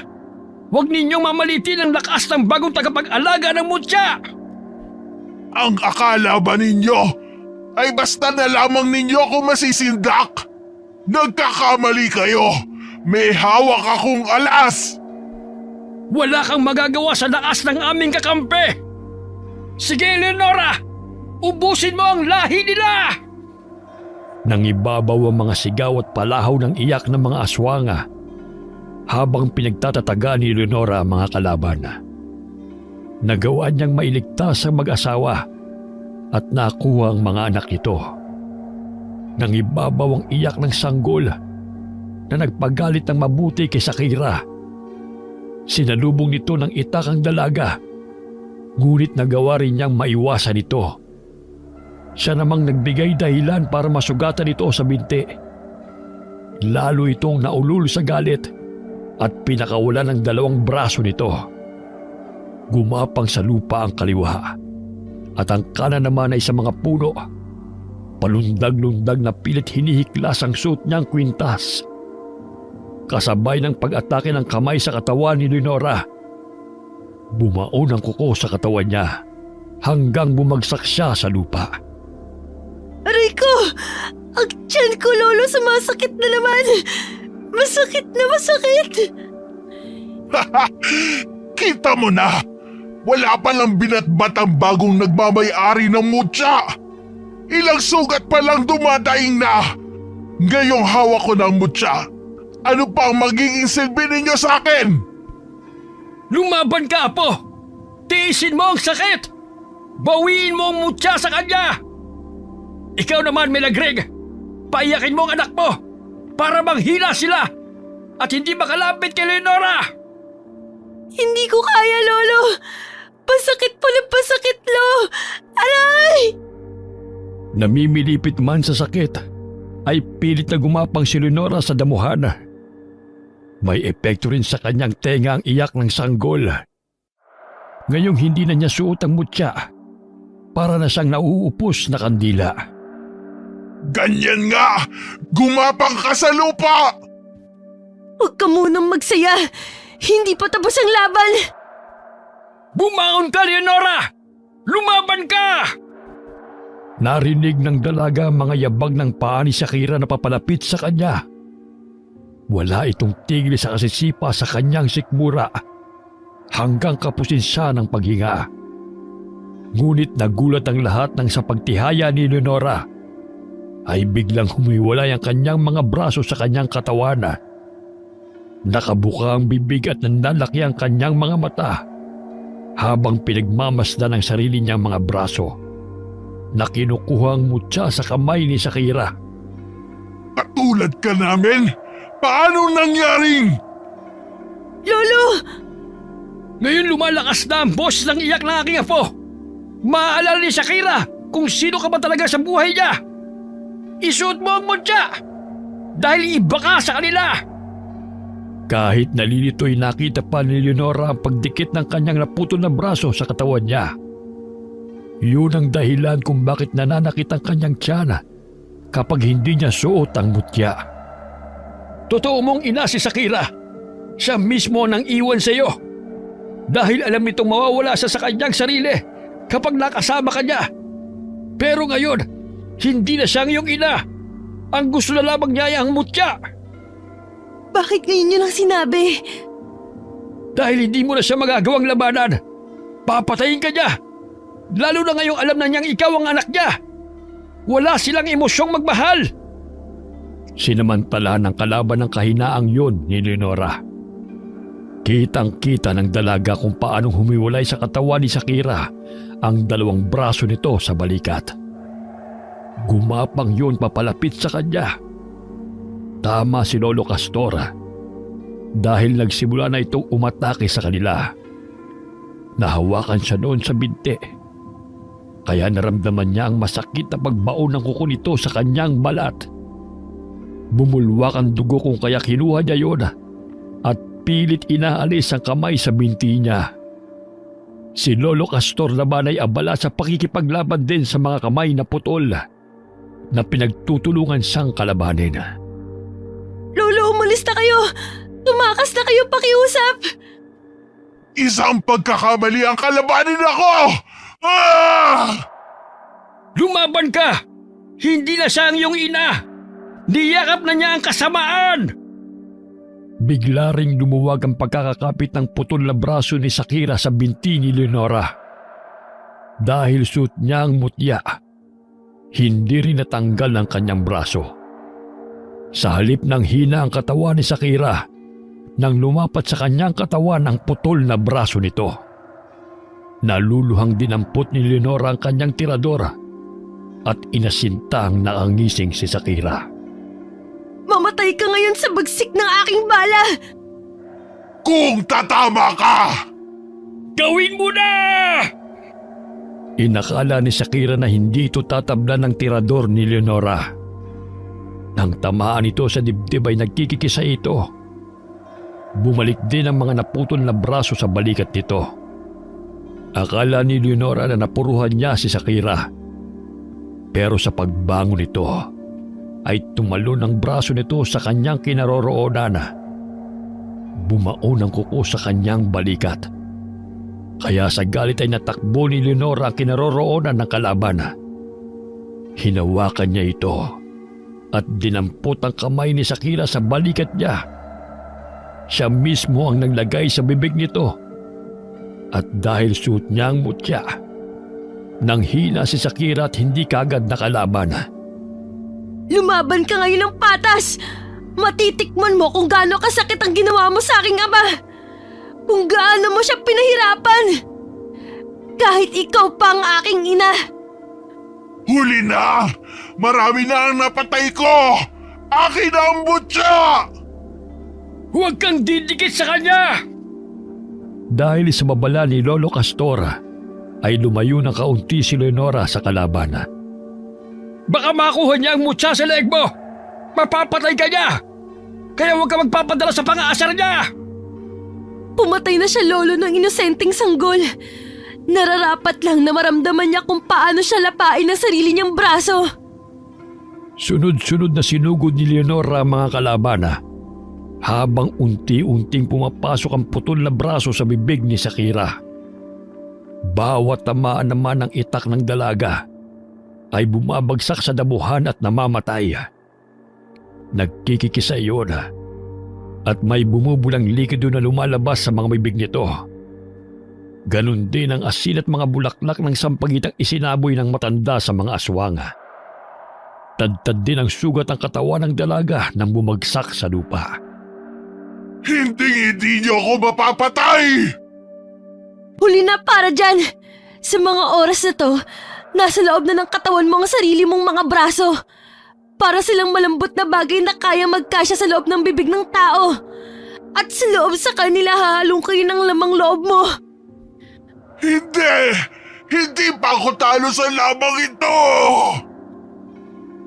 Huwag ninyong mamalitin ang lakas ng bagong tagapag-alaga ng mutya! Ang akala ba ninyo ay basta na lamang ninyo ako masisindak? Nagkakamali kayo! May hawak akong alas! Wala kang magagawa sa lakas ng aming kakampi! Sige, Leonora! Ubusin mo ang lahi nila! Nangibabaw ang mga sigaw at palahaw ng iyak ng mga aswanga habang pinagtatataga ni Leonora ang mga kalaban. Nagawa niyang mailigtas ang mag-asawa at nakuha ang mga anak nito. Nangibabaw ang iyak ng sanggol na nagpagalit ng mabuti kay Shakira. Sinalubong nito ng itak ang dalaga, ngunit nagawa rin niyang maiwasan ito. Siya namang nagbigay dahilan para masugatan ito sa binti. Lalo itong naulul sa galit at pinakawalan ng dalawang braso nito. Gumapang sa lupa ang kaliwa at ang kanan naman ay sa mga puno. Palundag-lundag na pilit hinihiklas ang suot niyang kwintas. Kasabay ng pag-atake ng kamay sa katawan ni Leonora. Bumaon ang kuko sa katawan niya hanggang bumagsak siya sa lupa. Aray ko! Ang tiyan ko, Lolo, sumasakit na naman! Masakit na masakit! Kita mo na! Wala pa lang binatbat ang bagong nagmamay-ari ng mutya! Ilang sugat pa lang dumadaing na! Ngayong hawak ko ng mutya, ano pa ang magiging silbi ninyo sa akin? Lumaban ka, Apo! Tiisin mo ang sakit! Bawiin mo ang mutya sa kanya! Ikaw naman, Milagrig! Paiyakin mo ang anak mo para manghila sila at hindi makalapit kay Leonora! Hindi ko kaya, Lolo! Pasakit po ng pasakit, Lo! Aray! Namimilipit man sa sakit, ay pilit na gumapang si Leonora sa damuhan. May epekto rin sa kanyang tenga ang iyak ng sanggol. Ngayong hindi na niya suot ang mutya, para na siyang nauupos na kandila. Ganyan nga! Gumapang ka sa lupa! Huwag ka munang magsaya! Hindi pa tapos ang laban! Bumangon ka, Leonora! Lumaban ka! Narinig ng dalaga ang mga yabag ng paa ni Shakira na papalapit sa kanya. Wala itong tigil sa kasisipa sa kanyang sikmura hanggang kapusin siya ng paghinga. Ngunit nagulat ang lahat nang sa pagtihaya ni Leonora ay biglang humiwalay ang kanyang mga braso sa kanyang katawan. Nakabuka ang bibig at nanlalaki ang kanyang mga mata habang pinagmamasdan ang sarili niyang mga braso na kinukuha ang mutya sa kamay ni Shakira. Katulad ka namin? Paano nangyaring? Lolo! Ngayon lumalakas na ang boss ng iyak ng aking apo. Maaalala ni Shakira kung sino ka ba talaga sa buhay niya. Isuot mo ang mutya dahil iba ka sa kanila. Kahit nalilito'y nakita pa ni Leonora ang pagdikit ng kanyang naputol na braso sa katawan niya. Yun ang dahilan kung bakit nananakit ang kanyang tiyan kapag hindi niya suot ang mutya. Totoo mong ina si Shakira. Siya mismo nang iwan sa iyo. Dahil alam nitong mawawala siya sa kanyang sarili kapag nakasama ka niya. Pero ngayon, hindi na siya ang iyong ina. Ang gusto na lamang niya ay ang mutya. Bakit ngayon yun ang sinabi? Dahil hindi mo na siya magagawang labanan. Papatayin ka niya. Lalo na ngayong alam na niyang ikaw ang anak niya. Wala silang emosyong magmahal. Sinamantala ng kalaban ng kahinaang yun ni Leonora. Kitang-kita ng dalaga kung paanong humiwalay sa katawan ni Shakira ang dalawang braso nito sa balikat. Gumapang yun papalapit sa kanya. Tama si Lolo Castor dahil nagsimula na itong umatake sa kanila. Nahawakan siya noon sa binti. Kaya naramdaman niya ang masakit na pagbaon ng kuko nito sa kanyang balat. Bumulwak ang dugo kung kaya kinuha niya yun at pilit inaalis ang kamay sa binti niya. Si Lolo Castor naman ay abala sa pakikipaglaban din sa mga kamay na putol na pinagtutulungan siyang kalabanin. Lolo, umalis na kayo! Tumakas na kayo pakiusap! Isang pagkakamali ang kalabanin ako! Ah! Lumaban ka! Hindi na siya ang iyong ina! Niyakap na niya ang kasamaan! Bigla ring lumuwag ang pagkakakapit ng putol na braso ni Shakira sa binti ni Leonora. Dahil suot niya ang mutya, hindi rin natanggal ang kanyang braso. Sa halip ng hina ang katawan ni Shakira, nang lumapat sa kanyang katawan ang putol na braso nito. Naluluhang dinampot ni Leonora ang kanyang tirador at inasintang nakangising si Shakira. Mamatay ka ngayon sa bagsik ng aking bala! Kung tatama ka! Gawin mo na! Inakala ni Shakira na hindi ito tatablan ng tirador ni Leonora. Nang tamaan ito sa dibdib ay nagkikikisa ito. Bumalik din ang mga naputol na braso sa balikat nito. Akala ni Leonora na napuruhan niya si Shakira. Pero sa pagbangon nito, ay tumalon ang braso nito sa kanyang kinaroroonan. Bumaon ang kuko sa kanyang balikat. Kaya sa galit ay natakbo ni Leonora ang kinaroroonan ng kalaban. Hinawakan niya ito at dinampot ang kamay ni Shakira sa balikat niya. Siya mismo ang naglagay sa bibig nito. At dahil suot niya ang mutya, nang hina si Shakira at hindi kagad nakalaban. Lumaban ka ngayon ng patas! Matitikman mo kung gaano kasakit ang ginawa mo sa aking ama! Kung gaano mo siya pinahirapan! Kahit ikaw pa ang aking ina! Huli na! Marami na ang napatay ko! Akin na ang butya! Huwag kang didikit sa kanya! Dahil sa babala ni Lolo Castor, ay lumayo ng kaunti si Leonora sa kalaban. Baka makuha niya ang mutya sa leeg mo! Mapapatay ka niya! Kaya huwag ka magpapadala sa pang-aasar niya! Pumatay na siya, Lolo, ng inosenteng sanggol. Nararapat lang na maramdaman niya kung paano siya lapain ang sarili niyang braso. Sunod-sunod na sinugod ni Leonora ang mga kalaban habang unti-unting pumapasok ang putol na braso sa bibig ni Shakira. Bawat tamaan naman ng itak ng dalaga ay bumabagsak sa damuhan at namamatay. Nagkikikisa iyon at may bumubulang likido na lumalabas sa mga bibig nito. Ganon din ang asin at mga bulaklak ng sampagitang isinaboy ng matanda sa mga aswang. Tadtad din ang sugat ang katawan ng dalaga nang bumagsak sa lupa. Hindi niyo ako mapapatay! Huli na para dyan! Sa mga oras na to, nasa loob na ng katawan mo ang sarili mong mga braso. Para silang malambot na bagay na kaya magkasya sa loob ng bibig ng tao. At sa loob sa kanila hahalong kayo ng lamang loob mo. Hindi! Hindi pa ako talo sa labang ito!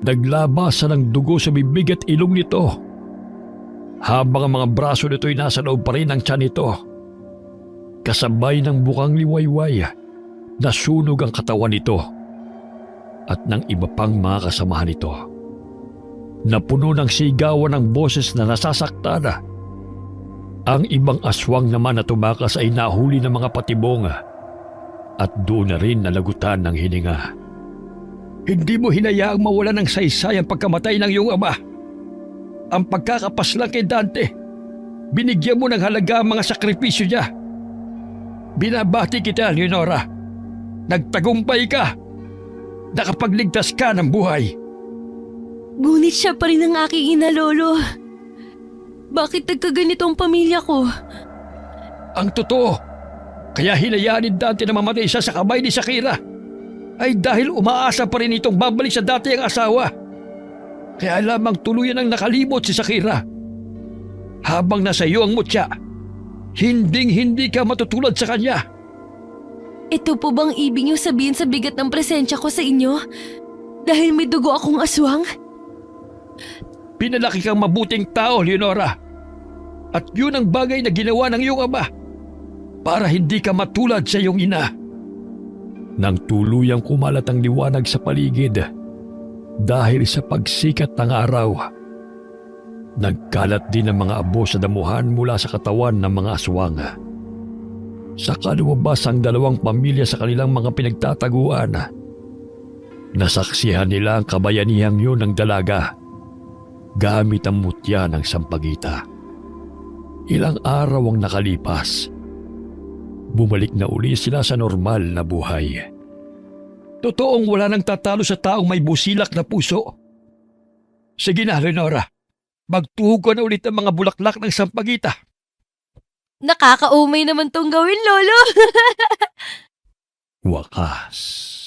Naglabasan ng dugo sa bibig at ilong nito. Habang ang mga braso nito ay nasa loob pa rin ng tiyan nito. Kasabay ng bukang liwayway, nasunog ang katawan nito at ng iba pang mga kasamahan nito. Napuno ng sigawan ng boses na nasasaktan. Ang ibang aswang naman na tumakas ay nahuli ng mga patibong at doon na rin nalagutan ng hininga. Hindi mo hinayaang mawala ng saysay ang pagkamatay ng iyong ama. Ang pagkakapaslang kay Dante, binigyan mo ng halaga ang mga sakripisyo niya. Binabati kita, Leonora. Nagtagumpay ka. Nakapagligtas ka ng buhay. Ngunit siya pa rin ang aking ina, Lolo. Bakit nagkaganito ang pamilya ko? Ang totoo, kaya hinayaan ni Dante na mamatay siya sa kamay ni Shakira ay dahil umaasa pa rin itong babalik sa dati ang asawa. Kaya lamang tuluyan ang nakalimot si Shakira. Habang nasa iyo ang mutya, hinding-hindi ka matutulad sa kanya. Ito po bang ibig niyo sabihin sa bigat ng presensya ko sa inyo? Dahil may dugo akong aswang? Pinalaki kang mabuting tao, Leonora. At yun ang bagay na ginawa ng iyong ama para hindi ka matulad sa iyong ina. Nang tuluyang kumalat ang liwanag sa paligid dahil sa pagsikat ng araw, nagkalat din ang mga abo sa damuhan mula sa katawan ng mga aswang. Saka lumabas ang dalawang pamilya sa kanilang mga pinagtataguan. Nasaksihan nila ang kabayanihang yun ng dalaga gamit ang mutya ng sampagita. Ilang araw ang nakalipas. Bumalik na uli sila sa normal na buhay. Totoong wala nang tatalo sa taong may busilak na puso. Sige na, Leonora. Magtuhog ko na ulit ang mga bulaklak ng sampagita. Nakakaumay naman tong gawin, Lolo. Wakas.